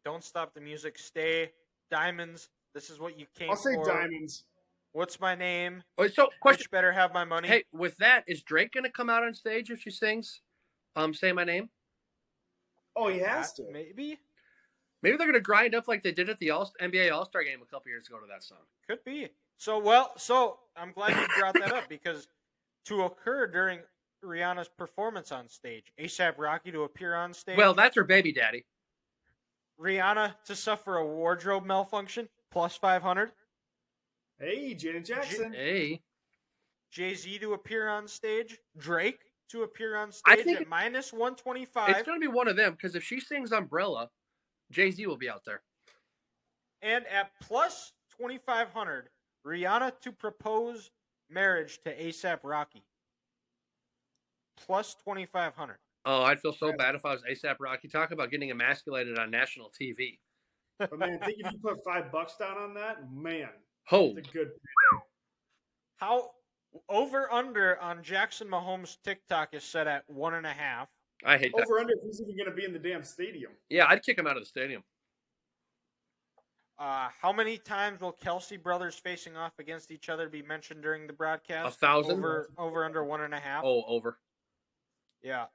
Don't Stop the Music. Stay. Diamonds. This is what you came for. I'll say Diamonds. What's my name? Oh, so question. Bitch better have my money. Hey, with that, is Drake going to come out on stage if she sings "Say My Name"? Oh, he has to. Maybe they're going to grind up like they did at the NBA All-Star Game a couple years ago to that song. Could be. So I'm glad you brought that up because to occur during Rihanna's performance on stage, A$AP Rocky to appear on stage. Well, that's her baby daddy. Rihanna to suffer a wardrobe malfunction, +500. Hey, Janet Jackson. Hey. Jay-Z to appear on stage. Drake to appear on stage at -125. It's going to be one of them because if she sings Umbrella, Jay-Z will be out there. And at +2,500, Rihanna to propose marriage to A$AP Rocky. +2,500. Oh, I'd feel so bad if I was A$AP Rocky. Talk about getting emasculated on national TV. But man, I think if you put $5 down on that, man, oh, it's a good. How over under on Jackson Mahomes' TikTok is set at 1.5. I hate that. Over under if he's even going to be in the damn stadium. Yeah, I'd kick him out of the stadium. How many times will Kelsey brothers facing off against each other be mentioned during the broadcast? 1,000. Over under 1.5. Oh, over. Yeah.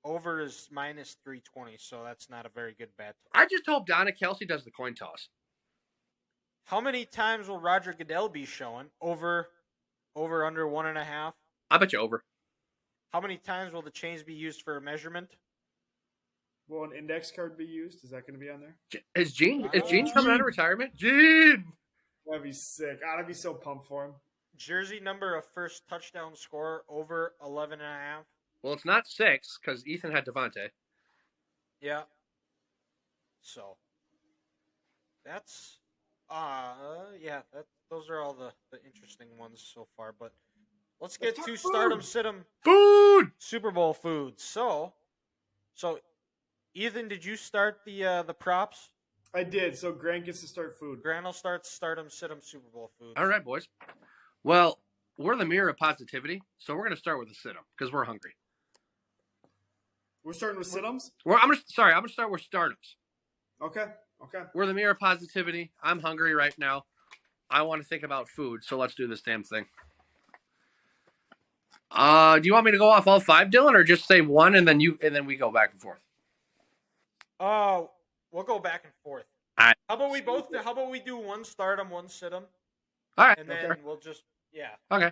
Over is -320, so that's not a very good bet. I just hope Donna Kelsey does the coin toss. How many times will Roger Goodell be showing? Over under 1.5. I bet you over. How many times will the chains be used for a measurement? Will an index card be used? Is that going to be on there? Is Gene coming out of retirement? Gene! That'd be sick. I'd be so pumped for him. Jersey number of first touchdown scorer over 11.5. Well, it's not 6 because Ethan had Devontae. Yeah. So that's Yeah, those are all the interesting ones so far. But let's Let's get talk to food. Stardom Situm Food. Super Bowl foods. So Ethan, did you start the props? I did. So Grant gets to start food. Grant will start Stardom Situm Super Bowl foods. All right, boys. Well, we're the mirror of positivity, so we're going to start with the sit-em because we're hungry. We're starting with sit-ums? I'm going to start with stardoms. Okay. We're the mirror of positivity. I'm hungry right now. I want to think about food, so let's do this damn thing. Do you want me to go off all 5, Dylan, or just say one and then we go back and forth? We'll go back and forth. All right. How about we do one Stardom, one Situm? All right. And then we'll just Okay.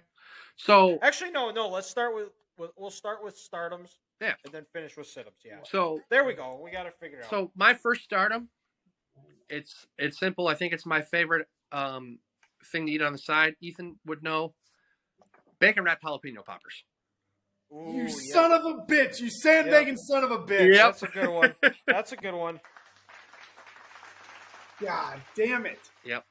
So actually no. Let's start we'll start with Stardoms. Yeah. And then finish with Situms. Yeah. So there we go. We got to figure it out. So my first Stardom, it's simple. I think it's my favorite thing to eat on the side. Ethan would know. Bacon wrapped jalapeno poppers. Ooh, you son of a bitch! You sandbagging son of a bitch! Yep. That's a good one. That's a good one. God damn it! Yep.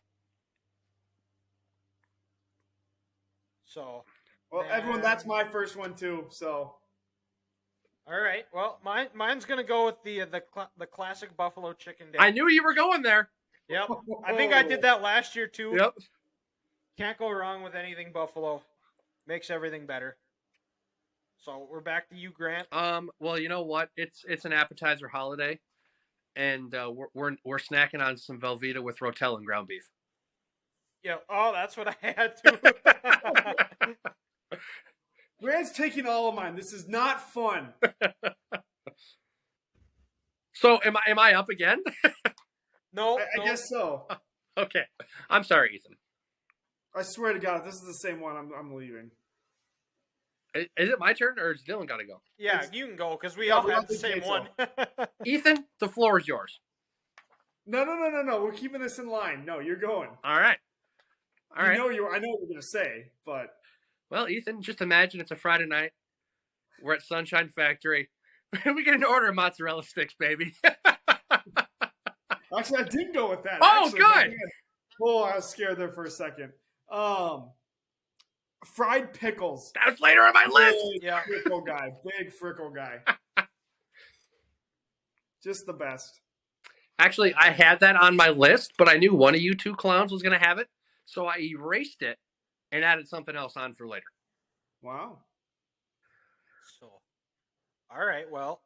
So. Well, everyone, that's my first one too. So. All right. Well, mine's gonna go with the classic buffalo chicken dip. I knew you were going there. Yep. I think I did that last year too. Yep. Can't go wrong with anything buffalo. Makes everything better. So we're back to you, Grant. Well, you know what? It's an appetizer holiday, and we're snacking on some Velveeta with Rotel and ground beef. Yeah. Oh, that's what I had too. Grant's taking all of mine. This is not fun. So am I up again? No, I guess so. Okay. I'm sorry, Ethan. I swear to God, if this is the same one, I'm leaving. Is it my turn or is Dylan got to go? Yeah, you can go because we all have the same one. Ethan, the floor is yours. No. We're keeping this in line. No, you're going. All right. I know what you're gonna say, but well, Ethan, just imagine it's a Friday night. We're at Sunshine Factory. We get an order of mozzarella sticks, baby. Actually, I did go with that. Oh, good. Oh, I was scared there for a second. Fried pickles. That's later on my list. Big frickle guy. Big frickle guy. Just the best. Actually, I had that on my list, but I knew one of you two clowns was going to have it, so I erased it and added something else on for later. Wow. So, all right. Well,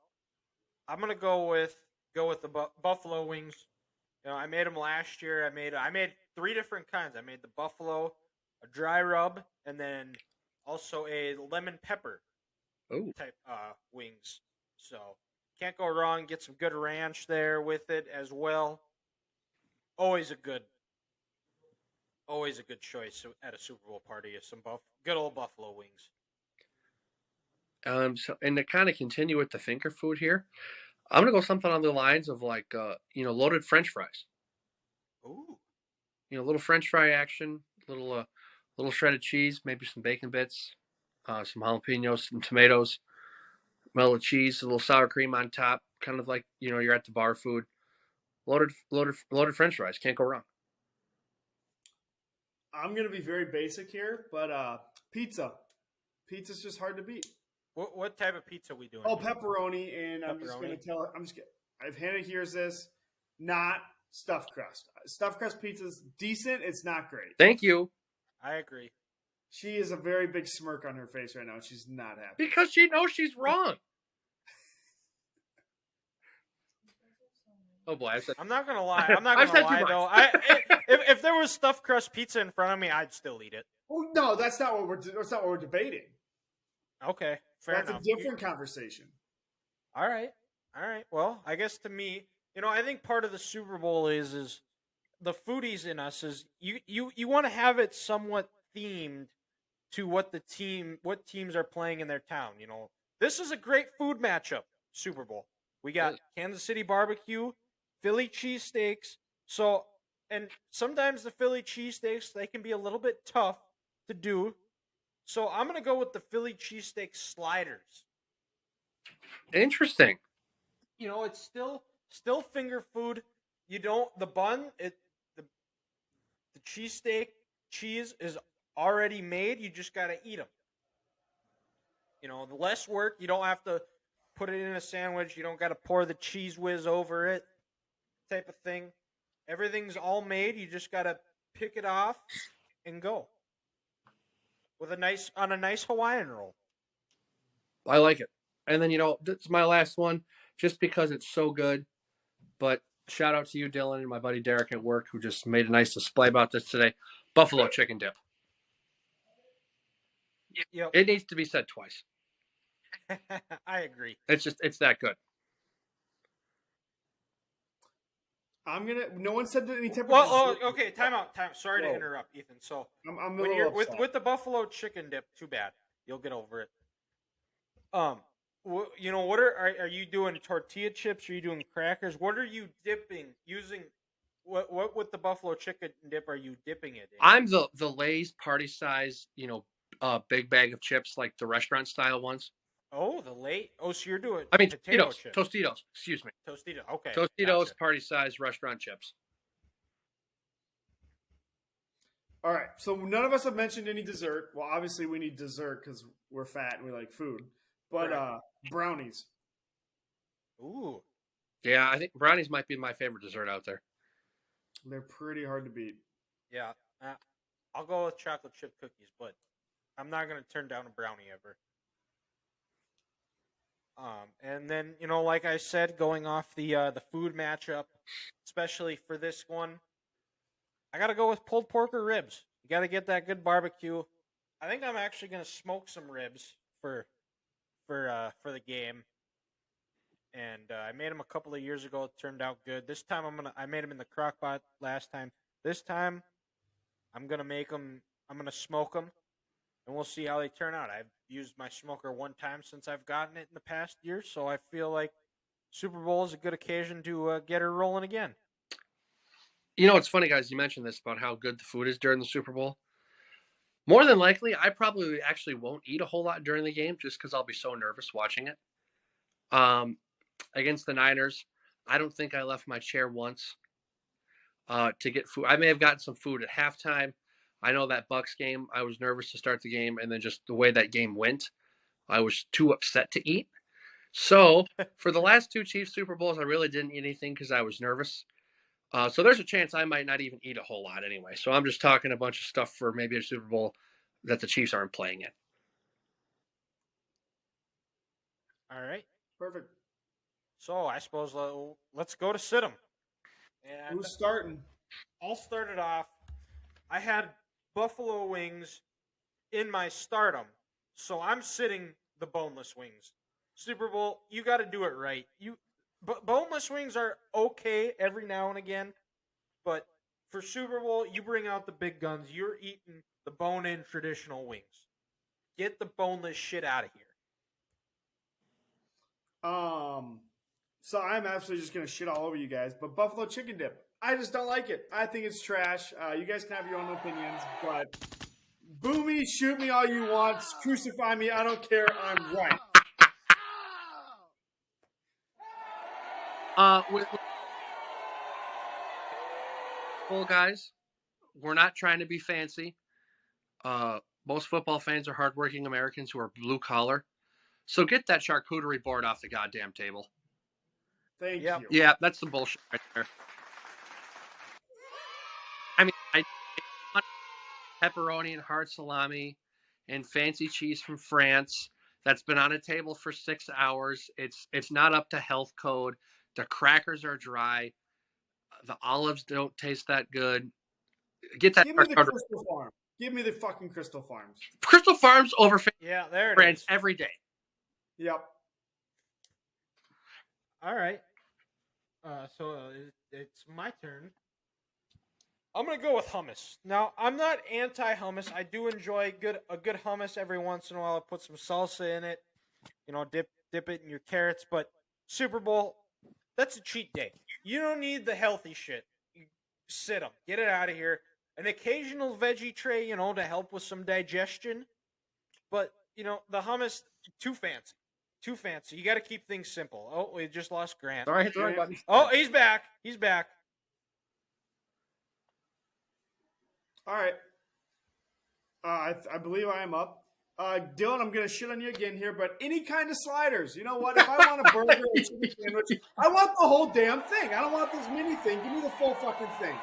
I'm gonna go with the buffalo wings. You know, I made them last year. I made 3 different kinds. I made the buffalo, a dry rub, and then also a lemon pepper type wings. So can't go wrong. Get some good ranch there with it as well. Always a good choice at a Super Bowl party is some good old buffalo wings. So, and to kind of continue with the finger food here, I'm gonna go something on the lines of like loaded French fries. Ooh. Little French fry action, little shredded cheese, maybe some bacon bits, some jalapenos, some tomatoes, melted cheese, a little sour cream on top, kind of like you're at the bar food. Loaded French fries, can't go wrong. I'm gonna be very basic here, but pizza. Pizza's just hard to beat. What type of pizza are we doing? Oh, pepperoni, and I'm just gonna tell. I've handed here's this, not stuffed crust. Stuffed crust pizza's decent. It's not great. Thank you. I agree. She has a very big smirk on her face right now. She's not happy because she knows she's wrong. Oh boy! I'm not gonna lie. I'm not gonna lie though. If there was stuffed crust pizza in front of me, I'd still eat it. Oh no, that's not what we're debating. Okay, fair enough. That's a different conversation. All right. Well, I guess to me, I think part of the Super Bowl is the foodies in us is you want to have it somewhat themed to what teams are playing in their town. This is a great food matchup. Super Bowl. We got Kansas City barbecue, Philly cheesesteaks. So, and sometimes the Philly cheesesteaks, they can be a little bit tough to do. So I'm going to go with the Philly cheesesteak sliders. Interesting. It's still finger food. The bun, cheesesteak cheese is already made. You just got to eat them. The less work. You don't have to put it in a sandwich. You don't got to pour the cheese whiz over it, type of thing. Everything's all made. You just got to pick it off and go with a nice Hawaiian roll. I like it. And then, this is my last one just because it's so good. But shout out to you, Dylan, and my buddy Derek at work who just made a nice display about this today. Buffalo chicken dip. Yep. It needs to be said twice. I agree. It's that good. No one said any type of. Well, okay. Time out. Sorry to interrupt, Ethan. So I'm when you're with the buffalo chicken dip, too bad. You'll get over it. What are you doing? Tortilla chips? Are you doing crackers? What are you dipping? Using what with the buffalo chicken dip are you dipping it in? I'm the Lay's party size, big bag of chips like the restaurant style ones. Oh, the Lay. Oh, so you're doing. I mean, potato chips. Tostitos. Excuse me. Tostito. Okay. Tostitos gotcha. party size restaurant chips. All right. So none of us have mentioned any dessert. Well, obviously we need dessert because we're fat and we like food. But brownies. Ooh. Yeah, I think brownies might be my favorite dessert out there. They're pretty hard to beat. Yeah. I'll go with chocolate chip cookies, but I'm not gonna turn down a brownie ever. And then like I said, going off the food matchup, especially for this one, I gotta go with pulled pork or ribs. You gotta get that good barbecue. I think I'm actually gonna smoke some ribs for the game. And I made them a couple of years ago. It turned out good. This time I made them in the crock pot last time. This time I'm gonna make them. I'm gonna smoke them. And we'll see how they turn out. I've used my smoker one time since I've gotten it in the past year, so I feel like Super Bowl is a good occasion to get her rolling again. It's funny, guys. You mentioned this about how good the food is during the Super Bowl. More than likely, I probably actually won't eat a whole lot during the game just because I'll be so nervous watching it. Against the Niners, I don't think I left my chair once to get food. I may have gotten some food at halftime. I know that Bucs game, I was nervous to start the game, and then just the way that game went, I was too upset to eat. So for the last two Chiefs Super Bowls, I really didn't eat anything because I was nervous. So there's a chance I might not even eat a whole lot anyway. So I'm just talking a bunch of stuff for maybe a Super Bowl that the Chiefs aren't playing in. All right. Perfect. So I suppose let's go to sit 'em. And who's starting? I'll start it off. I had buffalo wings in my stardom, so I'm sitting the boneless wings. Super Bowl, you got to do it right. Boneless wings are okay every now and again, but for Super Bowl, you bring out the big guns. You're eating the bone-in traditional wings. Get the boneless shit out of here. So I'm absolutely just gonna shit all over you guys, but buffalo chicken dip, I just don't like it. I think it's trash. You guys can have your own opinions, but boo me, shoot me all you want, crucify me, I don't care. I'm right. Well, guys, we're not trying to be fancy. Most football fans are hardworking Americans who are blue collar. So get that charcuterie board off the goddamn table. Thank you. Yeah, that's some bullshit right there. I mean, I want pepperoni and hard salami and fancy cheese from France that's been on a table for 6 hours. It's not up to health code. The crackers are dry. The olives don't taste that good. Get that. Give me the Crystal Farm. Give me the fucking Crystal Farms. Crystal Farms over there it France is. every day. Yep. All right. So it's my turn. I'm gonna go with hummus. Now I'm not anti-hummus. I do enjoy a good hummus every once in a while. I put some salsa in it. Dip it in your carrots. But Super Bowl, that's a cheat day. You don't need the healthy shit. You sit them. Get it out of here. An occasional veggie tray, to help with some digestion. But the hummus, too fancy. Too fancy. You got to keep things simple. Oh, we just lost Grant. Sorry, hit the wrong button. Oh, he's back. He's back. All right. I believe I am up. Dylan, I'm going to shit on you again here, but any kind of sliders. You know what? If I want a burger or a chicken sandwich, I want the whole damn thing. I don't want this mini thing. Give me the full fucking thing.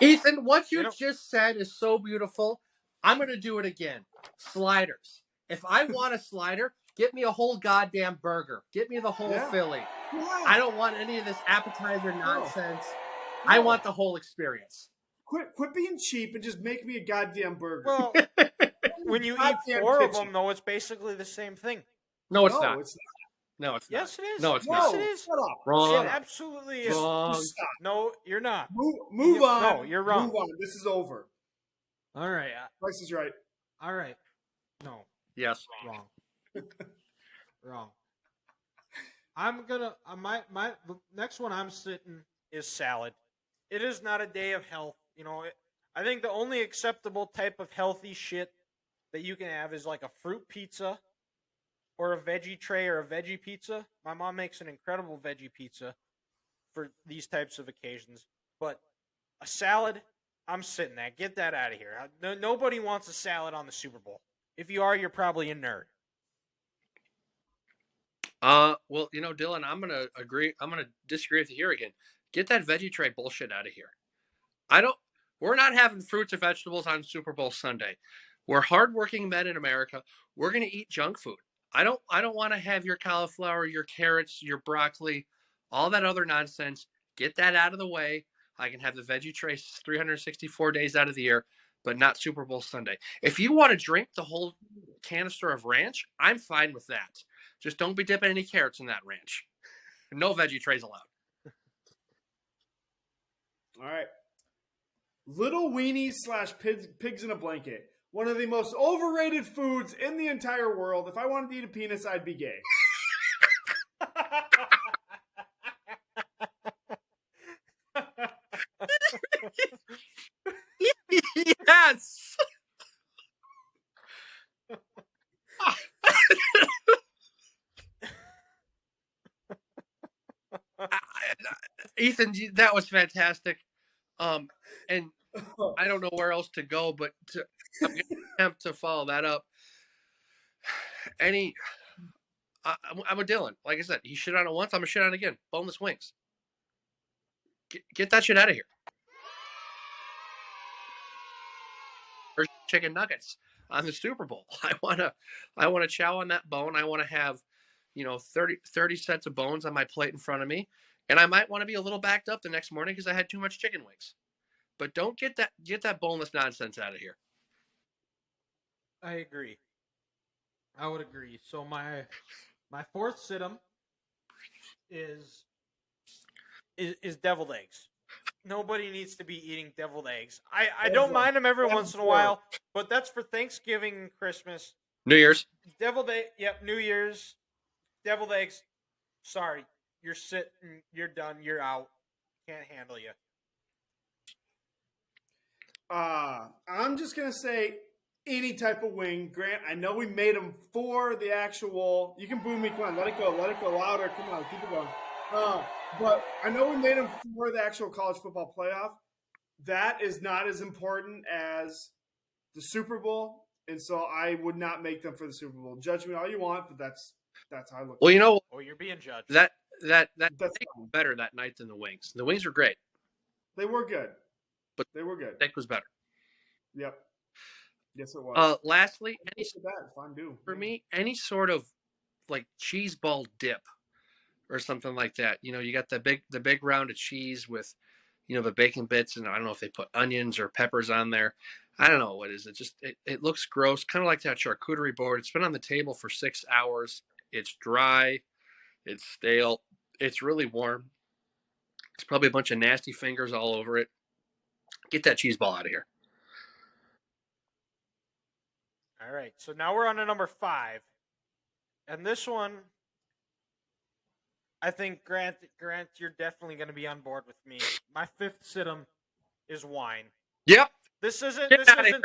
Ethan, what you just said is so beautiful. I'm going to do it again. Sliders. If I want a slider, get me a whole goddamn burger. Get me the whole Philly. Yeah. I don't want any of this appetizer nonsense. No. I want the whole experience. Quit being cheap and just make me a goddamn burger. Well, when you eat 4 of them, though, it's basically the same thing. No, it's not. It's not. No, it's not. Yes, it is. No, it's yes, not. it is. Shut up. Wrong. It absolutely is. Wrong. Stop. No, you're not. Move on. No, you're wrong. Move on. This is over. All right. Price is right. All right. No. Yes. Wrong. Wrong. I'm gonna. The next one I'm sitting is salad. It is not a day of health. I think the only acceptable type of healthy shit that you can have is like a fruit pizza or a veggie tray or a veggie pizza. My mom makes an incredible veggie pizza for these types of occasions. But a salad, I'm sitting that. Get that out of here. Nobody wants a salad on the Super Bowl. If you are, you're probably a nerd. Well, Dylan, I'm gonna agree. I'm gonna disagree with you here again. Get that veggie tray bullshit out of here. We're not having fruits or vegetables on Super Bowl Sunday. We're hardworking men in America. We're gonna eat junk food. I don't want to have your cauliflower, your carrots, your broccoli, all that other nonsense. Get that out of the way. I can have the veggie tray 364 days out of the year, but not Super Bowl Sunday. If you want to drink the whole canister of ranch, I'm fine with that. Just don't be dipping any carrots in that ranch. No veggie trays allowed. All right. Little weenies / pigs in a blanket. One of the most overrated foods in the entire world. If I wanted to eat a penis, I'd be gay. Yes. Ethan, that was fantastic. And I don't know where else to go, but I'm going to attempt to follow that up. I'm a Dylan. Like I said, he shit on it once. I'm going to shit on it again. Boneless wings. Get that shit out of here. Or chicken nuggets on the Super Bowl. I want to chow on that bone. I want to have, 30 sets of bones on my plate in front of me. And I might want to be a little backed up the next morning because I had too much chicken wings. But don't get that boneless nonsense out of here. I agree. I would agree. So my fourth sit-em is deviled eggs. Nobody needs to be eating deviled eggs. I don't mind them every once in a while, but that's for Thanksgiving and Christmas. New Year's. Deviled egg. Yep, New Year's. Deviled eggs. Sorry, you're sitting. You're done. You're out. Can't handle you. I'm just gonna say any type of wing. Grant, I know we made them for the actual. You can boo me. Come on, let it go louder. Come on, keep it going. But I know we made them for the actual college football playoff. That is not as important as the Super Bowl, and so I would not make them for the Super Bowl. Judge me all you want, but that's how I look. Well, you're being judged. That was better that night than the wings. The wings were great. They were good, but they were good. Steak was better. Yep. Yes, it was. Lastly, for me, any sort of like cheese ball dip or something like that. You got the big round of cheese with, the bacon bits, and I don't know if they put onions or peppers on there. I don't know what it is. It looks gross, kind of like that charcuterie board. It's been on the table for 6 hours. It's dry. It's stale. It's really warm. It's probably a bunch of nasty fingers all over it. Get that cheese ball out of here. All right, so now we're on to number 5. And this one, I think, Grant, you're definitely going to be on board with me. My 5th sit-em is wine. Yep. This isn't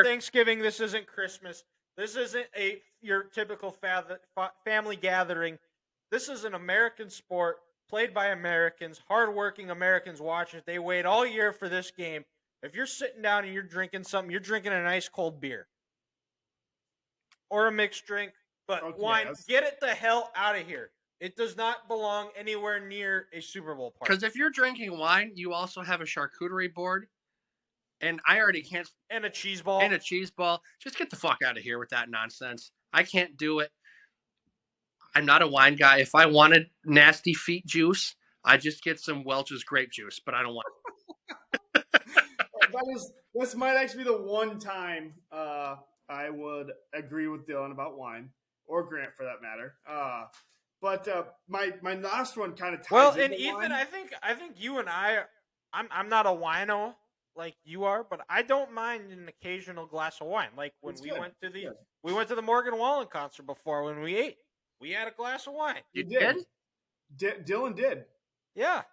Thanksgiving. This isn't Christmas. This isn't your typical family gathering. This is an American sport played by Americans, hardworking Americans watch it. They wait all year for this game. If you're sitting down and you're drinking something, you're drinking a nice cold beer or a mixed drink, but wine, get it the hell out of here. It does not belong anywhere near a Super Bowl party. Because if you're drinking wine, you also have a charcuterie board, and I already can't. And a cheese ball. And a cheese ball. Just get the fuck out of here with that nonsense. I can't do it. I'm not a wine guy. If I wanted nasty feet juice, I'd just get some Welch's grape juice, but I don't want This might actually be the one time I would agree with Dylan about wine, or Grant for that matter. But my last one kind of ties well, into and Ethan, wine. I think you and I'm not a wino like you are, but I don't mind an occasional glass of wine. Like when we went to the Morgan Wallen concert before when we ate, we had a glass of wine. You did? Dylan did. Yeah.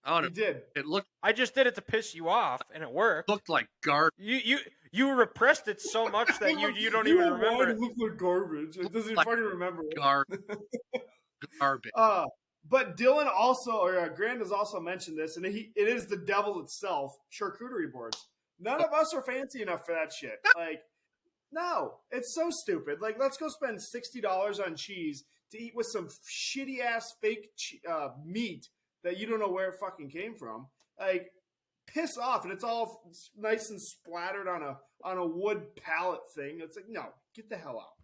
Oh, he did. It looked. I just did it to piss you off, and it worked. Looked like garbage. You repressed it so much that you don't even remember it. Looked like garbage. It doesn't Like fucking remember it. Garbage. But Dylan also, or Grant has also mentioned this, and it is the devil itself, charcuterie boards. None of us are fancy enough for that shit. Like, no, it's so stupid. Like, let's go spend $60 on cheese to eat with some shitty ass fake meat that you don't know where it fucking came from. Like, piss off, and it's all nice and splattered on a wood pallet thing. It's like, no, get the hell out.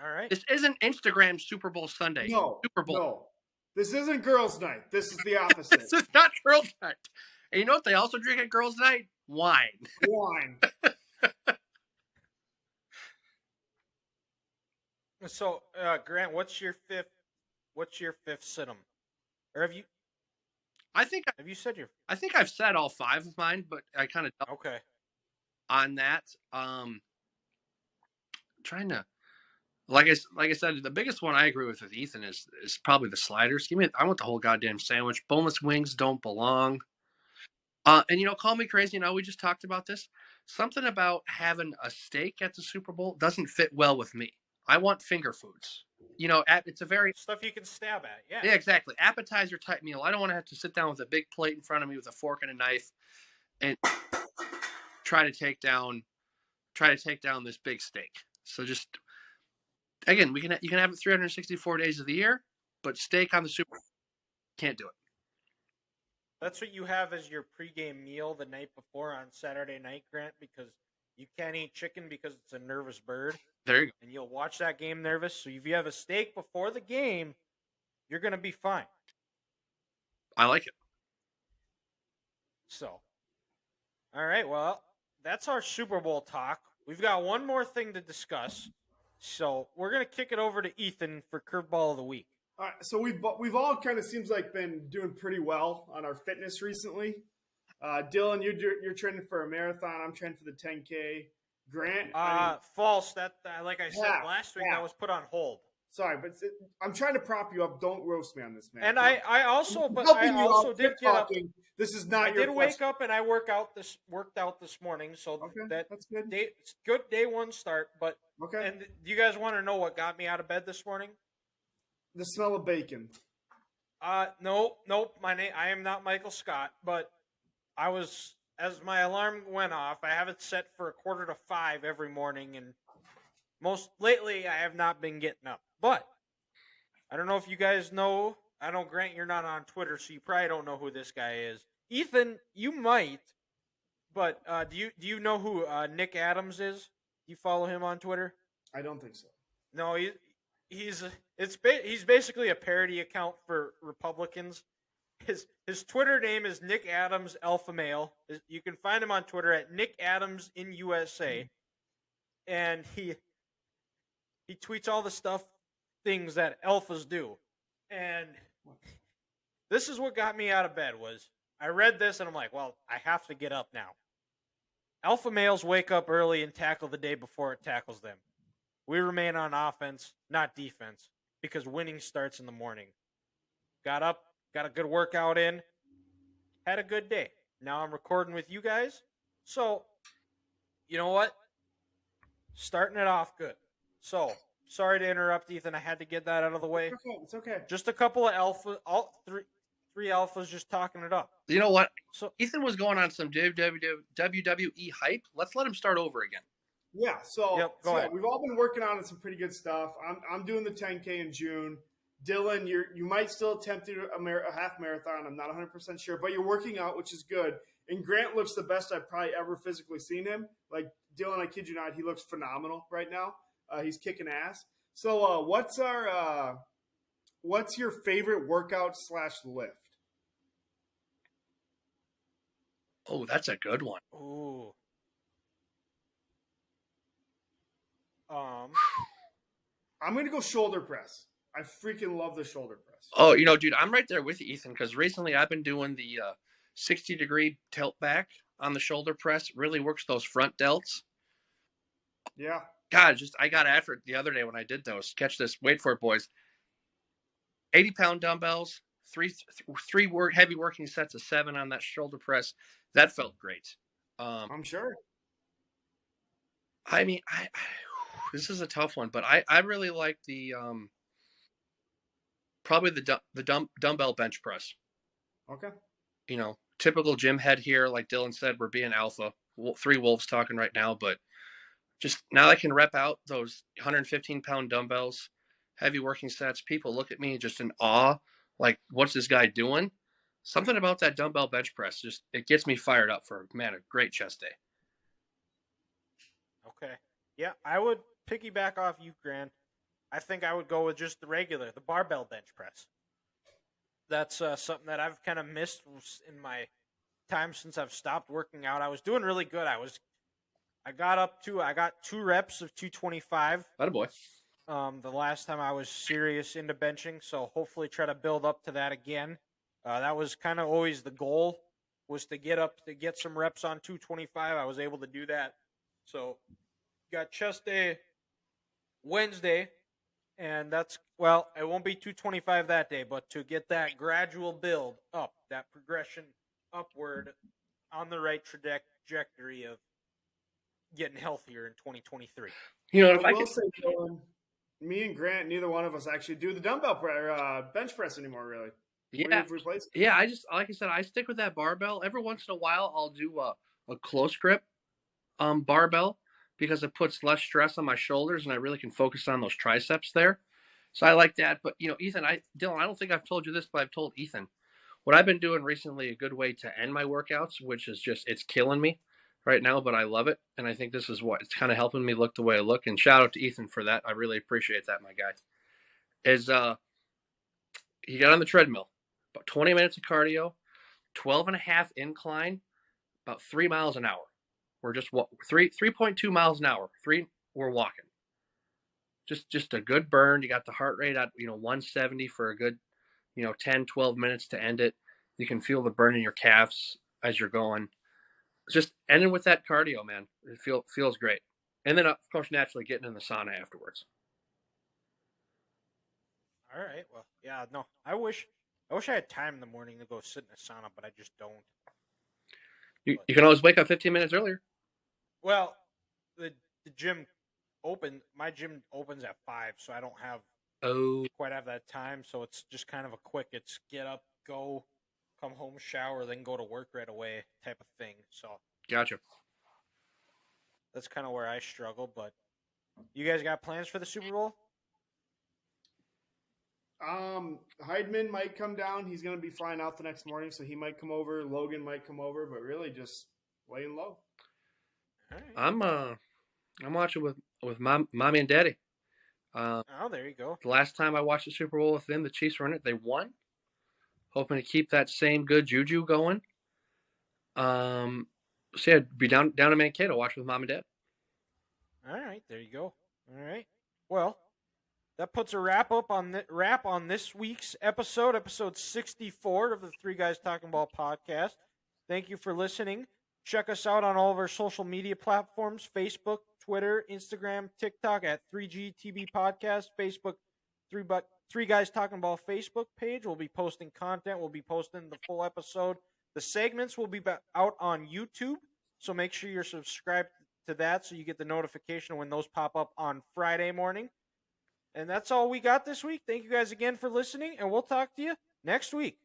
All right. This isn't Instagram Super Bowl Sunday. No, Super Bowl. No, this isn't girls' night. This is the opposite. This is not girls' night. And you know what they also drink at girls' night? Wine. Wine. So, Grant, what's your fifth sit-em? Or have you? Have you said your? I think I've said all 5 of mine, but I kind of okay on that. Trying to, like I said, the biggest one I agree with Ethan is probably the sliders. I want the whole goddamn sandwich. Boneless wings don't belong. And call me crazy. We just talked about this. Something about having a steak at the Super Bowl doesn't fit well with me. I want finger foods. It's a very stuff you can stab at. Yeah. Yeah, exactly. Appetizer type meal. I don't want to have to sit down with a big plate in front of me with a fork and a knife and try to take down this big steak. So just again, you can have it 364 days of the year, but steak on the Super Bowl, can't do it. That's what you have as your pregame meal the night before on Saturday night, Grant, because you can't eat chicken because it's a nervous bird. There you go. And you'll watch that game nervous. So if you have a steak before the game, you're going to be fine. I like it. So, all right. Well, that's our Super Bowl talk. We've got one more thing to discuss. So we're going to kick it over to Ethan for Curveball of the Week. All right, so we've all kind of seems like been doing pretty well on our fitness recently. Dylan, you're training for a marathon. I'm training for the 10K. Grant, false. That like I said last week, that was put on hold. Sorry, but I'm trying to prop you up. Don't roast me on this, man. And I also did get up. This is not. I did wake up and I worked out this morning, so that's good. It's good day one start. But okay. And do you guys want to know what got me out of bed this morning? The smell of bacon. Nope. I am not Michael Scott, but I was, as my alarm went off, I have it set for 4:45 every morning, and lately I have not been getting up. But I don't know if you guys know. I know, Grant, you're not on Twitter, so you probably don't know who this guy is. Ethan, you might, but do you know who Nick Adams is? Do you follow him on Twitter? I don't think so. No, he's basically a parody account for Republicans. His Twitter name is Nick Adams Alpha Male. You can find him on Twitter at Nick Adams in USA, and he tweets all the things that alphas do. And this is what got me out of bed. Was I read this and I'm like, well, I have to get up now. Alpha males wake up early and tackle the day before it tackles them. We remain on offense, not defense, because winning starts in the morning. Got up, got a good workout in, had a good day. Now I'm recording with you guys. So, you know what? Starting it off good. So, sorry to interrupt, Ethan. I had to get that out of the way. It's okay. Just a couple of Three alphas just talking it up. You know what? So Ethan was going on some WWE hype. Let's let him start over again. Yeah, so, Yep, go so yeah, ahead. we've all been working on some pretty good stuff. I'm doing the 10K in June. Dylan, you might still attempt to do a half marathon. I'm not 100% sure, but you're working out, which is good. And Grant looks the best I've probably ever physically seen him. Like Dylan, I kid you not, he looks phenomenal right now. He's kicking ass. So what's your favorite workout / lift? Oh, that's a good one. ooh. I'm gonna go shoulder press. I freaking love the shoulder press. Oh, dude, I'm right there with you, Ethan, because recently I've been doing the 60-degree tilt back on the shoulder press. Really works those front delts. Yeah. God, I got after it the other day when I did those. Catch this. Wait for it, boys. 80-pound dumbbells, three heavy working sets of 7 on that shoulder press. That felt great. I'm sure. I mean, this is a tough one, but I really like the probably the dumbbell bench press. Okay. Typical gym head here, like Dylan said, we're being alpha. 3 wolves talking right now, but just now I can rep out those 115-pound dumbbells, heavy working sets. People look at me just in awe, like, what's this guy doing? Something about that dumbbell bench press, it gets me fired up for, man, a great chest day. Okay. Yeah, I would piggyback off you, Grant. I think I would go with just the barbell bench press. That's something that I've kind of missed in my time since I've stopped working out. I was doing really good. I got 2 reps of 225. Attaboy. The last time I was serious into benching, so hopefully try to build up to that again. That was kind of always the goal, was to get some reps on 225. I was able to do that. So got chest day Wednesday, and it won't be 225 that day, but to get that gradual build up, that progression upward on the right trajectory of getting healthier in 2023. I will say, Dylan, me and Grant, neither one of us actually do the bench press anymore, really. Yeah. We've replaced it. Yeah, like I said, I stick with that barbell. Every once in a while, I'll do a close grip barbell because it puts less stress on my shoulders and I really can focus on those triceps there. So I like that. But, Ethan, Dylan, I don't think I've told you this, but I've told Ethan. What I've been doing recently, a good way to end my workouts, which is it's killing me right now, but I love it. And I think this is it's kind of helping me look the way I look. And shout out to Ethan for that. I really appreciate that, my guy. He got on the treadmill, about 20 minutes of cardio, 12 and a half incline, about 3 miles an hour. We're just 3.2 miles an hour. We're walking. Just a good burn. You got the heart rate at 170 for a good 10, 12 minutes to end it. You can feel the burn in your calves as you're going. Just ending with that cardio, man. It feels great. And then, of course, naturally getting in the sauna afterwards. All right. Well, yeah, no. I wish I had time in the morning to go sit in a sauna, but I just don't. You can always wake up 15 minutes earlier. Well, the gym my gym opens at 5, so I don't quite have that time. So it's just kind of it's get up, go, come home, shower, then go to work right away type of thing. So Gotcha. That's kind of where I struggle. But you guys got plans for the Super Bowl? Heidman might come down. He's going to be flying out the next morning, so he might come over. Logan might come over, but really just laying low. All right. I'm watching with mommy and daddy. There you go. The last time I watched the Super Bowl with them, the Chiefs were in it. They won. Hoping to keep that same good juju going. So yeah, be down in Mankato, watch with mom and dad. All right, there you go. All right. Well, that puts a wrap on this week's episode 64 of the Three Guys Talking Ball podcast. Thank you for listening. Check us out on all of our social media platforms: Facebook, Twitter, Instagram, TikTok at 3GTB Podcast, Facebook, Three Guys Talking Ball Facebook page. We'll be posting content. We'll be posting the full episode. The segments will be out on YouTube, so make sure you're subscribed to that so you get the notification when those pop up on Friday morning. And that's all we got this week. Thank you guys again for listening, and we'll talk to you next week.